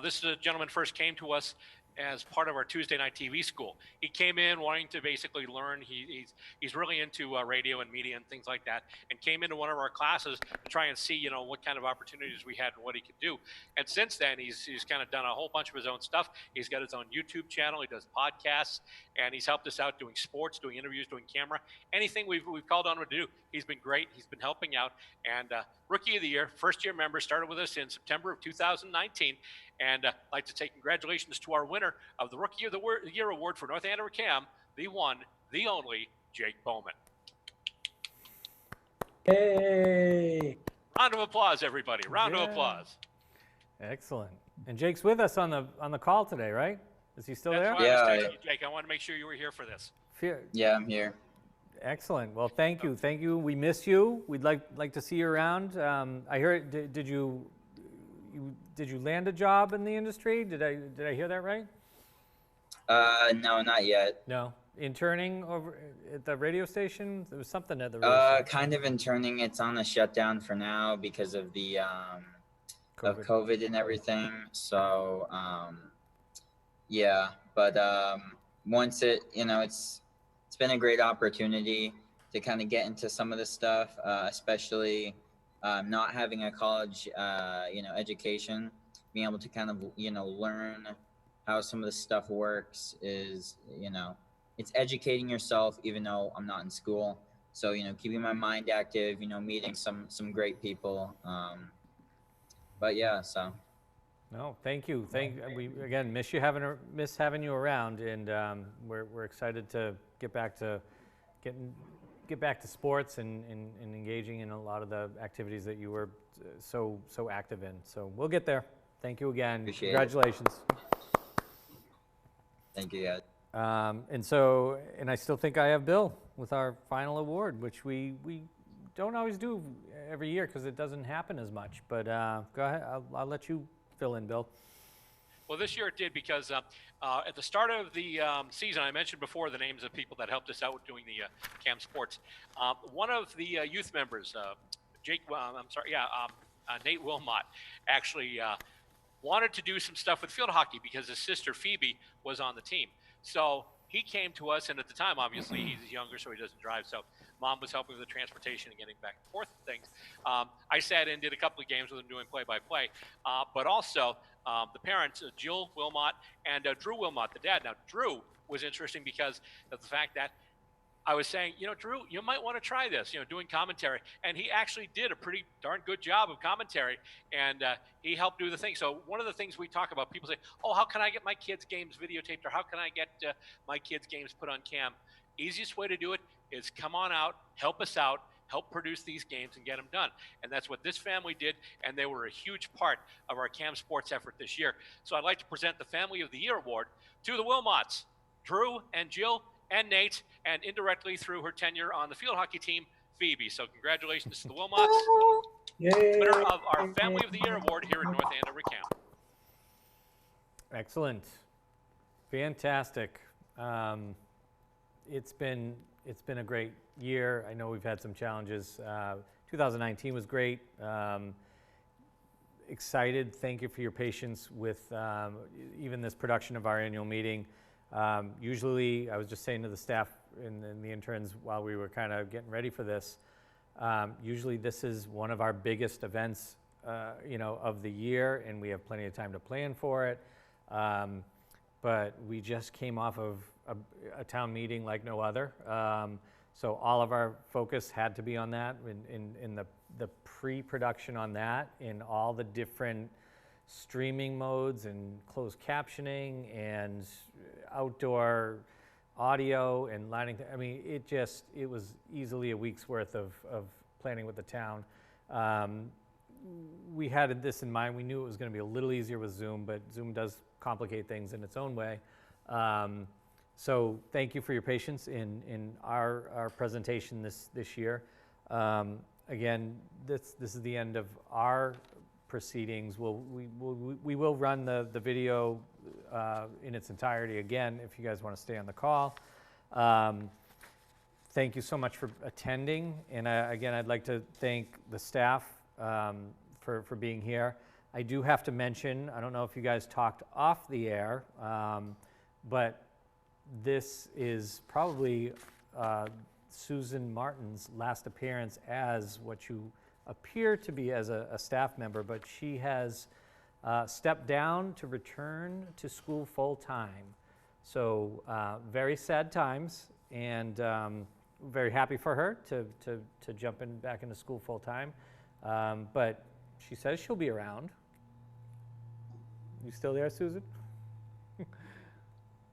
This gentleman first came to us as part of our Tuesday night TV school. He came in wanting to basically learn. He's really into radio and media and things like that, and came into one of our classes to try and see, what kind of opportunities we had and what he could do. And since then, he's kind of done a whole bunch of his own stuff. He's got his own YouTube channel. He does podcasts, and he's helped us out doing sports, doing interviews, doing camera, anything we've called on him to do. He's been great. He's been helping out. And Rookie of the Year, first-year member, started with us in September of 2019. And I'd like to say congratulations to our winner of the Rookie of the Year Award for North Andover Cam, the one, the only, Jake Bowman. Hey! Round of applause, everybody. Round of applause. Excellent. And Jake's with us on the call today, right? Is he still there? That's why I was texting you, Jake. I wanted to make sure you were here for this. Yeah, I'm here. Excellent. Well, thank you. Thank you. We miss you. We'd like to see you around. I heard. Did you land a job in the industry? Did I hear that right? No, not yet. No. Interning over at the radio station? There was something at the radio station. Kind of interning. It's on a shutdown for now because of the of COVID and everything. So yeah, but once it's been a great opportunity to kind of get into some of this stuff, especially not having a college education. being able to kind of, learn how some of this stuff works is, it's educating yourself, even though I'm not in school. So, keeping my mind active, meeting some great people. But yeah, so. No, thank you. We again miss having you around, and we're excited to get back to sports and engaging in a lot of the activities that you were so active in. So we'll get there. Thank you again. Appreciate Congratulations. Thank you, guys. And I still think I have Bill with our final award, which we don't always do every year because it doesn't happen as much. But go ahead. I'll let you fill in, Bill. Well, this year it did because at the start of the season, I mentioned before the names of people that helped us out doing the CAM Sports. One of the youth members, Nate Wilmot, actually wanted to do some stuff with field hockey because his sister Phoebe was on the team. So he came to us, and at the time, obviously, he's younger, so he doesn't drive. So Mom was helping with the transportation and getting back and forth and things. I sat in, did a couple of games with him doing play-by-play, but also the parents, Jill Wilmot and Drew Wilmot, the dad. Now, Drew was interesting because of the fact that I was saying, Drew, you might want to try this, doing commentary. And he actually did a pretty darn good job of commentary, and he helped do the thing. So one of the things we talk about, people say, oh, how can I get my kids' games videotaped, or how can I get my kids' games put on cam? Easiest way to do it is come on out, help us out, help produce these games and get them done. And that's what this family did, and they were a huge part of our CAM Sports effort this year. So I'd like to present the Family of the Year Award to the Wilmots, Drew and Jill and Nate, and indirectly through her tenure on the field hockey team, Phoebe. So congratulations to the Wilmots, winner of our Family of the Year Award here at North Andover CAM. Excellent. Fantastic. It's been a great year. I know we've had some challenges. 2019 was great. Excited. Thank you for your patience with even this production of our annual meeting. Usually, I was just saying to the staff and the interns while we were kind of getting ready for this, usually this is one of our biggest events, of the year, and we have plenty of time to plan for it. But we just came off of a town meeting like no other. So all of our focus had to be on that, in the pre-production on that, in all the different streaming modes and closed captioning and outdoor audio and lighting. I mean, it was easily a week's worth of planning with the town. We had this in mind. We knew it was going to be a little easier with Zoom, but Zoom does complicate things in its own way. So thank you for your patience in our presentation this year. Again, this is the end of our proceedings. We will run the video in its entirety again if you guys want to stay on the call. Thank you so much for attending, and again, I'd like to thank the staff for being here. I do have to mention, I don't know if you guys talked off the air, but this is probably Susan Martin's last appearance as what you appear to be as a staff member, but she has stepped down to return to school full-time. So very sad times, and very happy for her to jump back into school full-time. But she says she'll be around. You still there, Susan?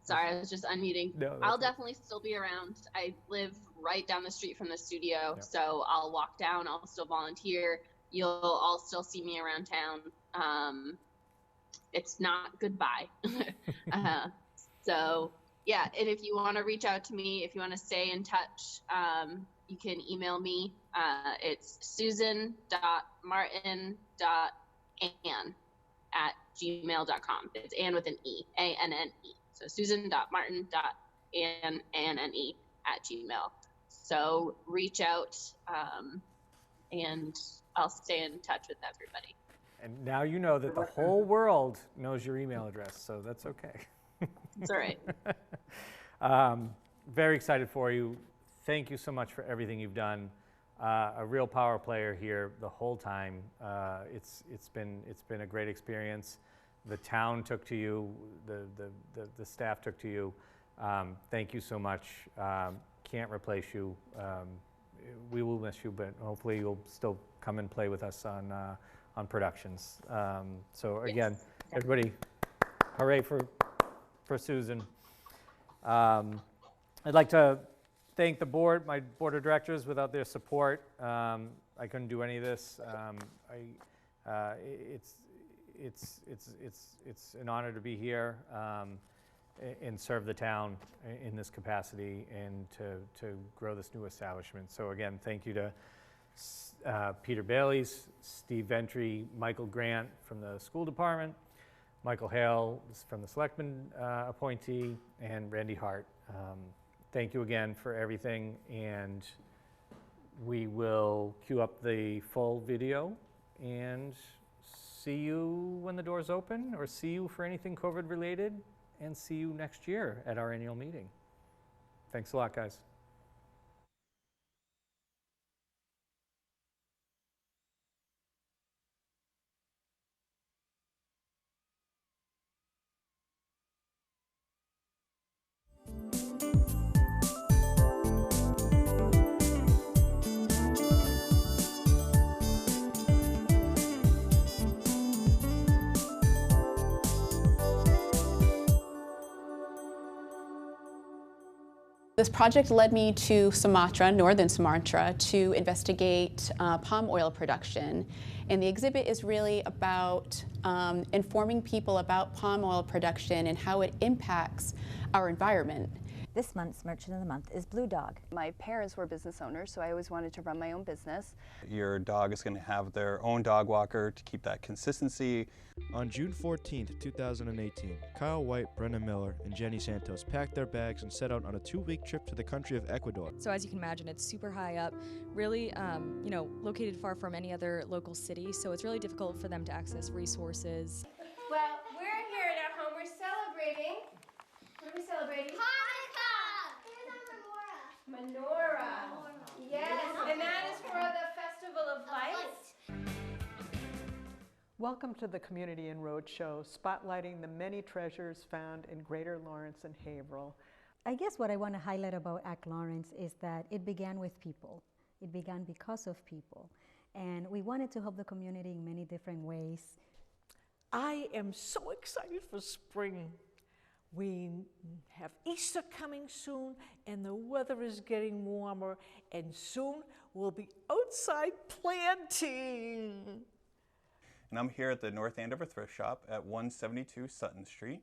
Sorry, I was just unmuting. No, I'll definitely still be around. I live right down the street from the studio, so I'll walk down. I'll still volunteer. You'll all still see me around town. It's not goodbye. So yeah, and if you want to reach out to me, if you want to stay in touch, you can email me. It's susan.martin.ann@gmail.com. It's Ann with an E, A-N-N-E. So susan.martin.anne@gmail. So reach out, and I'll stay in touch with everybody. And now you know that the whole world knows your email address, so that's okay. It's all right. Very excited for you. Thank you so much for everything you've done. a real power player here the whole time. It's been a great experience. The town took to you, the staff took to you. Thank you so much. Can't replace you. We will miss you, but hopefully you'll still come and play with us on productions. So again, Yes, everybody, hooray for Susan. I'd like to thank the board, my board of directors. Without their support, I couldn't do any of this. It's an honor to be here and serve the town in this capacity and to grow this new establishment. So again, thank you to Peter Bailey's, Steve Ventry, Michael Grant from the school department, Michael Hale from the selectman appointee, and Randy Hart. Thank you again for everything, and we will queue up the full video and see you when the doors open, or see you for anything COVID related, and see you next year at our annual meeting. Thanks a lot, guys. This project led me to Sumatra, northern Sumatra, to investigate palm oil production. And the exhibit is really about informing people about palm oil production and how it impacts our environment. This month's Merchant of the Month is Blue Dog. My parents were business owners, so I always wanted to run my own business. Your dog is going to have their own dog walker to keep that consistency. On June 14th, 2018, Kyle White, Brennan Miller, and Jenny Santos packed their bags and set out on a 2-week trip to the country of Ecuador. So as you can imagine, it's super high up, really, located far from any other local city, so it's really difficult for them to access resources. Well, we're here at our home. We're celebrating. What are we celebrating? Menorah. Yes, and that is for the Festival of Lights. Welcome to the Community and Roadshow, spotlighting the many treasures found in Greater Lawrence and Haverhill. I guess what I want to highlight about Act Lawrence is that it began with people. It began because of people. And we wanted to help the community in many different ways. I am so excited for spring. We have Easter coming soon, and the weather is getting warmer, and soon we'll be outside planting. And I'm here at the North Andover Thrift Shop at 172 Sutton Street.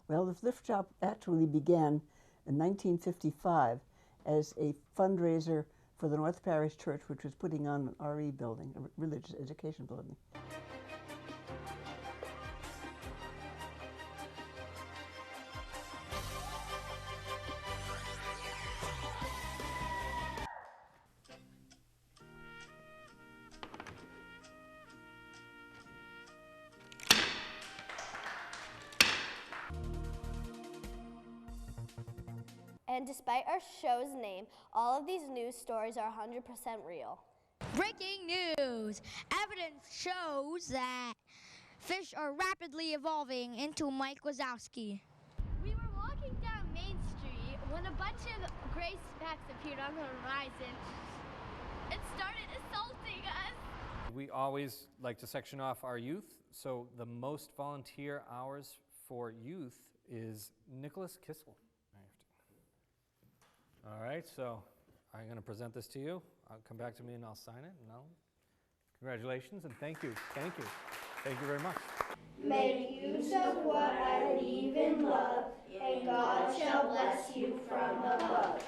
Well, the thrift shop actually began in 1955 as a fundraiser for the North Parish Church, which was putting on an RE building, a religious education building. And despite our show's name, all of these news stories are 100% real. Breaking news! Evidence shows that fish are rapidly evolving into Mike Wazowski. We were walking down Main Street when a bunch of gray specks appeared on the horizon and started assaulting us. We always like to section off our youth, so the most volunteer hours for youth is Nicholas Kissel. All right, so I'm going to present this to you. I'll come back to me and I'll sign it. And congratulations and thank you. Thank you. Thank you very much. Make use of what I leave in love, and God shall bless you from above.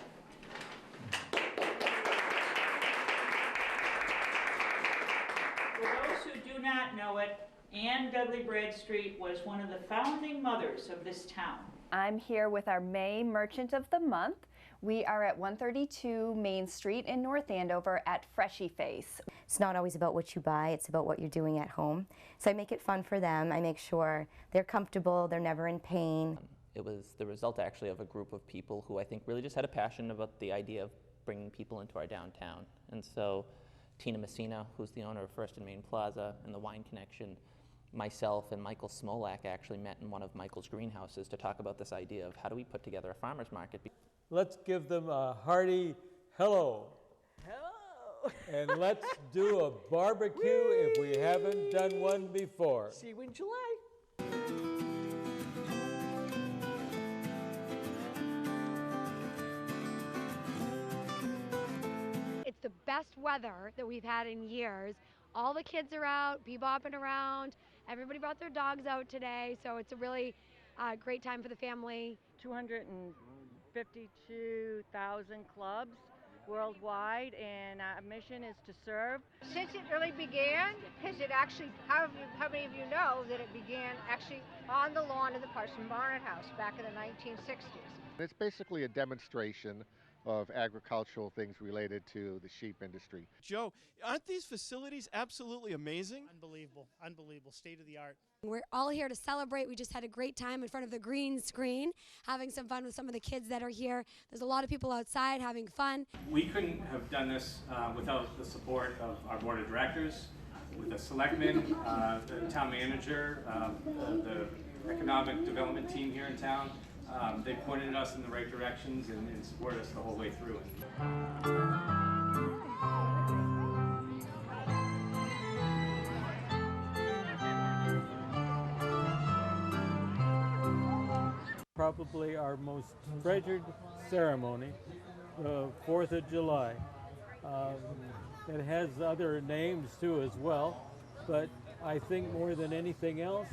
For those who do not know it, Anne Dudley Bradstreet was one of the founding mothers of this town. I'm here with our May Merchant of the Month. We are at 132 Main Street in North Andover at Freshy Face. It's not always about what you buy, it's about what you're doing at home. So I make it fun for them. I make sure they're comfortable, they're never in pain. It was the result actually of a group of people who I think really just had a passion about the idea of bringing people into our downtown. And so Tina Messina, who's the owner of First and Main Plaza and the Wine Connection, myself and Michael Smolak actually met in one of Michael's greenhouses to talk about this idea of how do we put together a farmer's market. Let's give them a hearty hello. Hello. And let's do a barbecue if we haven't done one before. See you in July. It's the best weather that we've had in years. All the kids are out, bebopping around. Everybody brought their dogs out today, so it's a really great time for the family. 252,000 clubs worldwide, and our mission is to serve. Since it really began, because it actually, how many of you know that it began actually on the lawn of the Parson Barnett House back in the 1960s? It's basically a demonstration of agricultural things related to the sheep industry. Joe, aren't these facilities absolutely amazing? Unbelievable, unbelievable, state of the art. We're all here to celebrate. We just had a great time in front of the green screen, having some fun with some of the kids that are here. There's a lot of people outside having fun. We couldn't have done this without the support of our board of directors, with the selectmen, the town manager, the economic development team here in town. They pointed us in the right directions and supported us the whole way through. Probably our most treasured ceremony, the 4th of July. It has other names too as well, but I think more than anything else,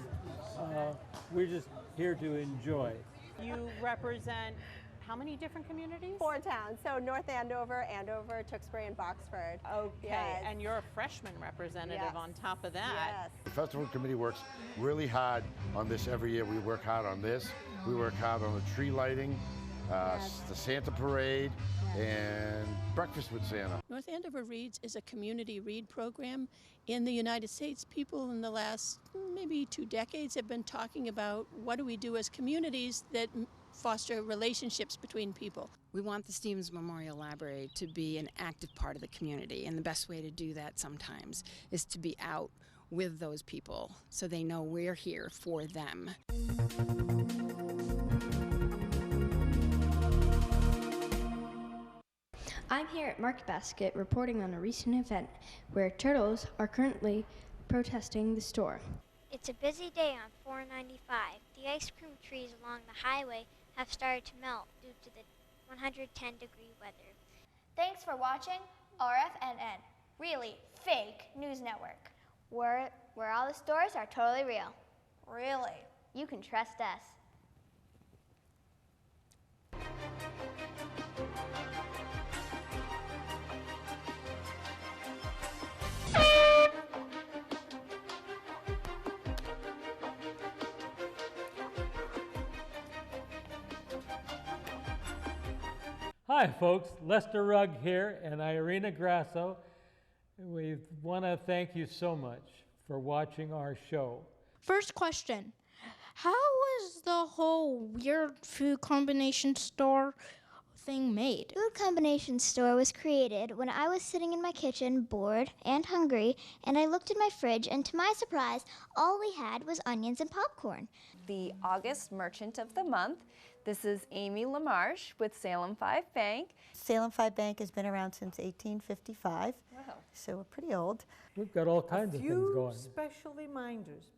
we're just here to enjoy. You represent how many different communities? 4 towns, so North Andover, Andover, Tewksbury, and Boxford. Okay, yes. And you're a freshman representative on top of that. Yes. The festival committee works really hard on this every year. We work hard on this. We work hard on the tree lighting, the Santa parade, and breakfast with Santa. North Andover Reads is a community read program. In the United States, people in the last maybe 2 decades have been talking about what do we do as communities that foster relationships between people. We want the Stevens Memorial Library to be an active part of the community, and the best way to do that sometimes is to be out with those people so they know we're here for them. I'm here at Market Basket reporting on a recent event where turtles are currently protesting the store. It's a busy day on 495. The ice cream trees along the highway have started to melt due to the 110-degree weather. Thanks for watching RFNN, really fake news network. Where all the stories are totally real. Really? You can trust us. Hi folks, Lester Rugg here and Irina Grasso. We want to thank you so much for watching our show. First question, how was the whole weird food combination store thing made? Food combination store was created when I was sitting in my kitchen, bored and hungry, and I looked in my fridge, and to my surprise, all we had was onions and popcorn. The August Merchant of the Month. This is Amy LaMarche with Salem 5 Bank. Salem 5 Bank has been around since 1855, so we're pretty old. We've got all kinds of things going. Special reminders.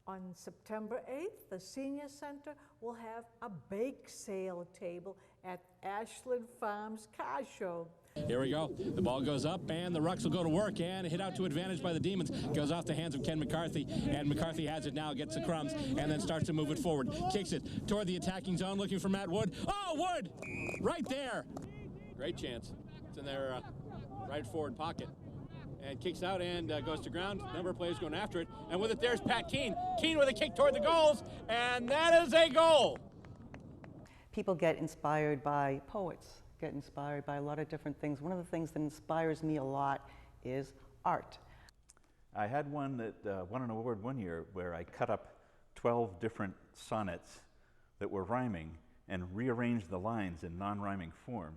On September 8th, the Senior Center will have a bake sale table at Ashland Farms Car Show. Here we go. The ball goes up, and the Rucks will go to work, and hit out to advantage by the Demons. Goes off the hands of Ken McCarthy, and McCarthy has it now, gets the crumbs, and then starts to move it forward. Kicks it toward the attacking zone, looking for Matt Wood. Oh, Wood! Right there! Great chance. It's in their right forward pocket. And kicks out and goes to ground. Number of players going after it. And with it, there's Pat Keene. Keene with a kick toward the goals, and that is a goal! People get inspired by poets, get inspired by a lot of different things. One of the things that inspires me a lot is art. I had one that won an award one year where I cut up 12 different sonnets that were rhyming and rearranged the lines in non-rhyming form.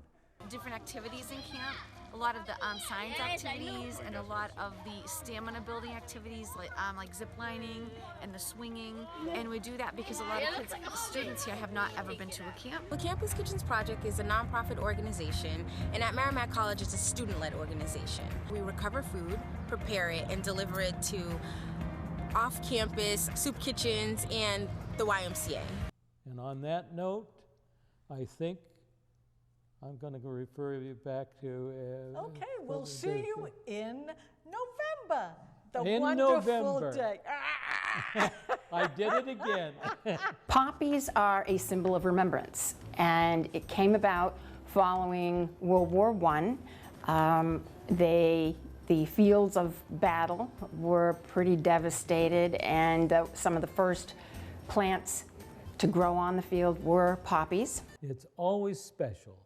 different activities in camp. A lot of the science activities and a lot of the stamina building activities like zip lining and the swinging. And we do that because a lot of students here have not ever been to a camp. The Campus Kitchens Project is a nonprofit organization, and at Merrimack College it's a student-led organization. We recover food, prepare it, and deliver it to off-campus soup kitchens and the YMCA. And on that note, I think I'm going to refer you back to... Okay, we'll see you in November. The in wonderful November. day. I did it again. Poppies are a symbol of remembrance, and it came about following World War I. The fields of battle were pretty devastated, and some of the first plants to grow on the field were poppies. It's always special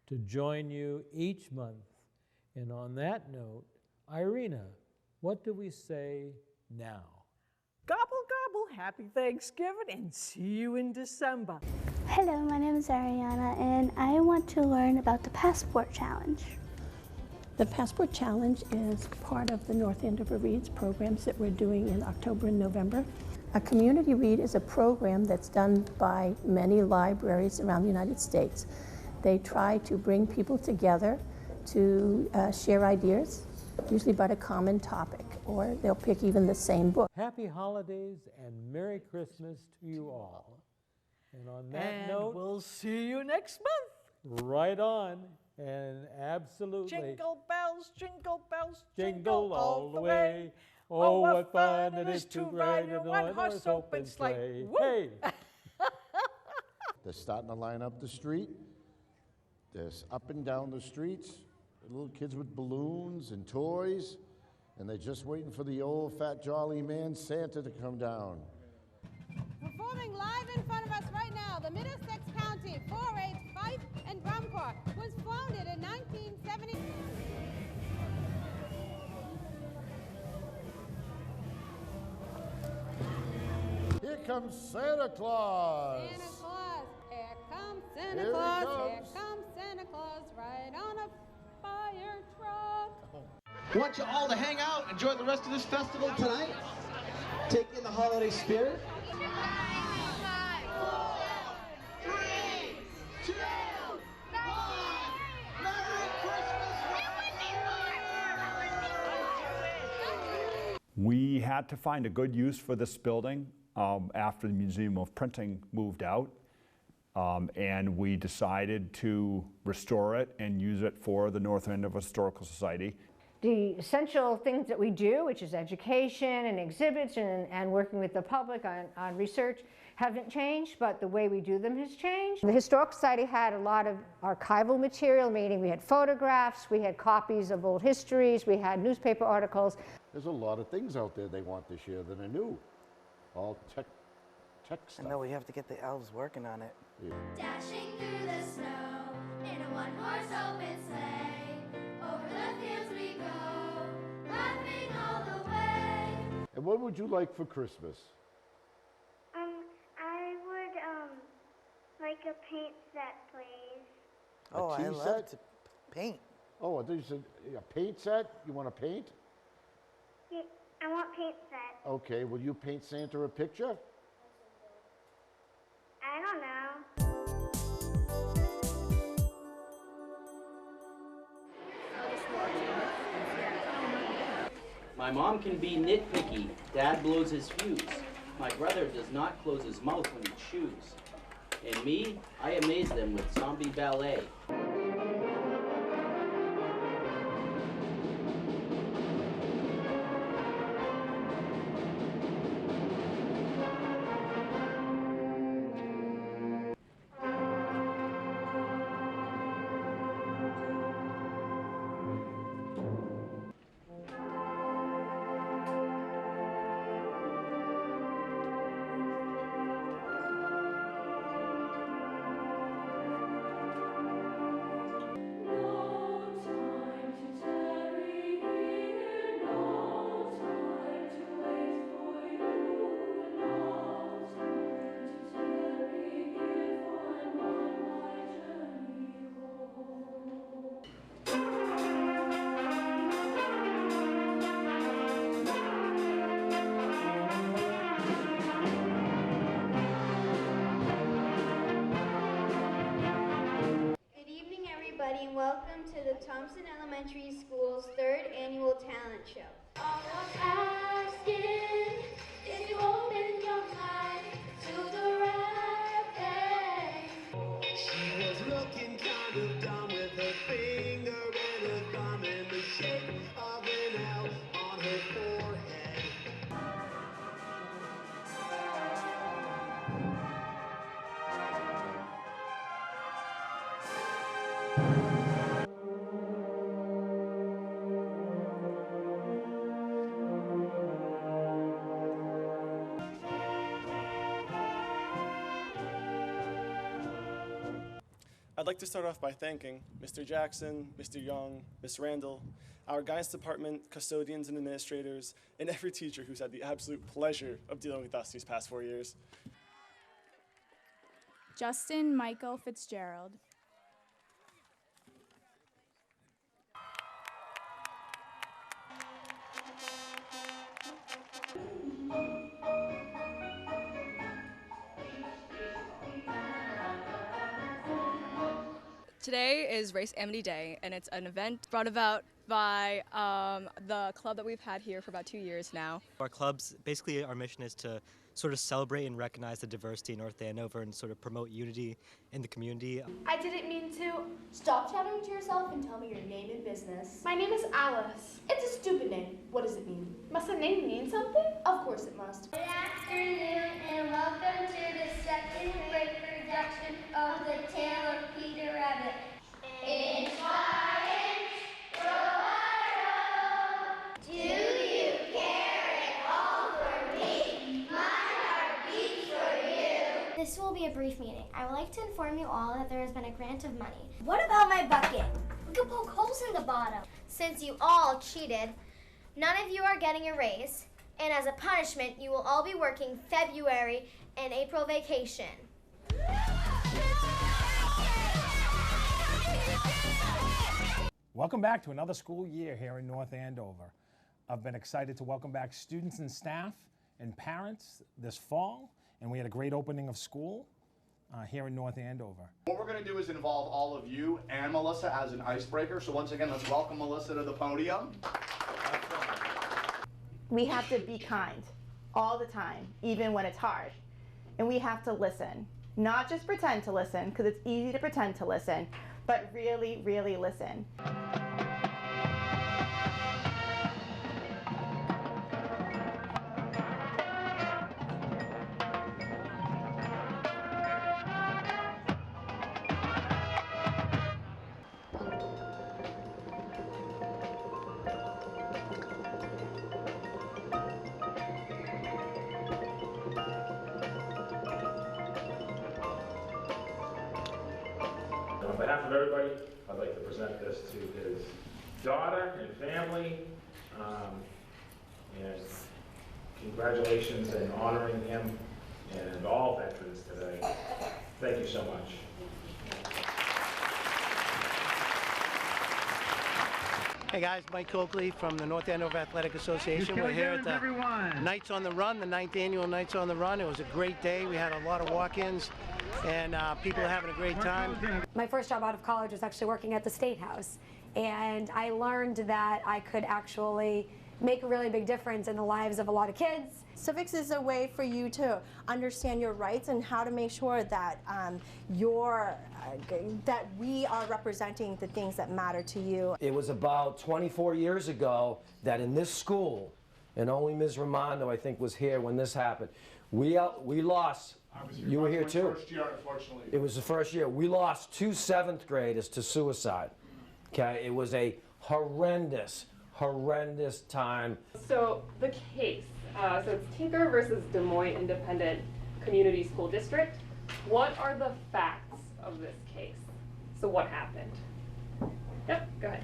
to join you each month. And on that note, Irina, what do we say now? Gobble, gobble, happy Thanksgiving, and see you in December. Hello, my name is Ariana, and I want to learn about the Passport Challenge. The Passport Challenge is part of the North Andover Reads programs that we're doing in October and November. A community read is a program that's done by many libraries around the United States. They try to bring people together to share ideas, usually about a common topic, or they'll pick even the same book. Happy holidays and Merry Christmas to you all. And on that note, we'll see you next month. Right on. And absolutely. Jingle bells, jingle all the way. Oh, what fun it is to ride in a one-horse open sleigh. Hey! They're starting to line up the street. They're up and down the streets. Little kids with balloons and toys. And they're just waiting for the old fat jolly man Santa to come down. Performing live in front of us right now, the Middlesex County 4-H Fife and Drum Corps was founded in 1970. Here comes Santa Claus. Santa Claus, here comes Santa Here Claus, he here comes Santa Claus, right on a fire truck. I want you all to hang out, enjoy the rest of this festival tonight. Take in the holiday spirit. 5, 4, 3, 2, 1. Merry Christmas! We had to find a good use for this building after the Museum of Printing moved out. And we decided to restore it and use it for the North Andover Historical Society. The essential things that we do, which is education and exhibits and working with the public on research, haven't changed, but the way we do them has changed. The Historical Society had a lot of archival material, meaning we had photographs, we had copies of old histories, we had newspaper articles. There's a lot of things out there they want this year that are new. All tech stuff. I know, we have to get the elves working on it. Yeah. Dashing through the snow in a one-horse open sleigh. Over the fields we go, laughing all the way. And what would you like for Christmas? I would like a paint set, please. Oh, tea I love set? to paint. Oh, I thought you said a paint set? You want to paint? Yeah, I want paint set. Okay, will you paint Santa a picture? I don't know. My mom can be nitpicky. Dad blows his fuse. My brother does not close his mouth when he chews. And me, I amaze them with zombie ballet. Thompson Elementary School's 3rd annual talent show. All I'm asking is you open your mind to the right thing. She was looking kind of dumb with her finger and her thumb in the shape of an L on her forehead. I'd like to start off by thanking Mr. Jackson, Mr. Young, Ms. Randall, our guidance department, custodians and administrators, and every teacher who's had the absolute pleasure of dealing with us these past 4 years. Justin Michael Fitzgerald. Today is Race Amity Day, and it's an event brought about by the club that we've had here for about 2 years now. Our clubs, basically our mission is to sort of celebrate and recognize the diversity in North Andover and sort of promote unity in the community. I didn't mean to. Stop chattering to yourself and tell me your name and business. My name is Alice. It's a stupid name. What does it mean? Must a name mean something? Of course it must. Good afternoon and welcome to the second grade production of The Tale of Peter Rabbit. In science, do you care at all for me? My heart beats for you. This will be a brief meeting. I would like to inform you all that there has been a grant of money. What about my bucket? We could poke holes in the bottom. Since you all cheated, none of you are getting a raise, and as a punishment, you will all be working February and April vacation. Welcome back to another school year here in North Andover. I've been excited to welcome back students and staff and parents this fall, and we had a great opening of school here in North Andover. What we're going to do is involve all of you and Melissa as an icebreaker. So once again, let's welcome Melissa to the podium. We have to be kind all the time, even when it's hard. And we have to listen. Not just pretend to listen, because it's easy to pretend to listen, but really, really listen. On behalf of everybody, I'd like to present this to his daughter and family, and congratulations in honoring him and all veterans today. Thank you so much. Hey guys, Mike Coakley from the North Andover Athletic Association. We're here at the Nights on the Run, the 9th annual Nights on the Run. It was a great day. We had a lot of walk-ins, and people are having a great time. My first job out of college was actually working at the State House, and I learned that I could actually make a really big difference in the lives of a lot of kids. Civics is a way for you to understand your rights and how to make sure that that we are representing the things that matter to you. It was about 24 years ago that in this school, and only Ms. Ramondo I think was here when this happened, we lost. I was here. You were here too? First year, unfortunately. It was the first year. We lost 2 7th graders to suicide. Okay, it was a horrendous time. So the case, so it's Tinker versus Des Moines Independent Community School District. What are the facts of this case? So what happened? Yep, go ahead.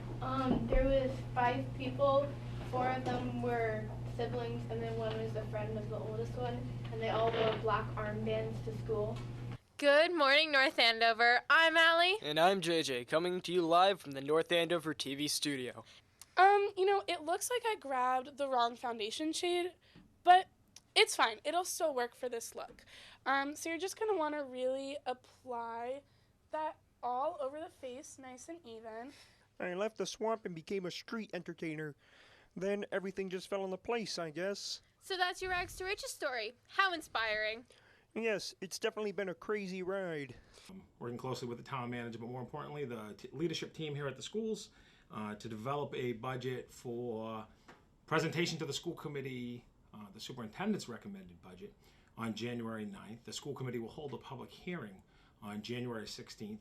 There was 5 people. 4 of them were siblings, and then one was a friend of the oldest one, and they all wore black armbands to school. Good morning, North Andover. I'm Allie. And I'm JJ, coming to you live from the North Andover TV studio. It looks like I grabbed the wrong foundation shade, but it's fine. It'll still work for this look. So you're just going to want to really apply that all over the face, nice and even. I left the swamp and became a street entertainer. Then everything just fell into place, I guess. So that's your rags to riches story. How inspiring. Yes, it's definitely been a crazy ride. Working closely with the town manager, but more importantly, the leadership team here at the schools to develop a budget for presentation to the school committee, the superintendent's recommended budget on January 9th. The school committee will hold a public hearing on January 16th.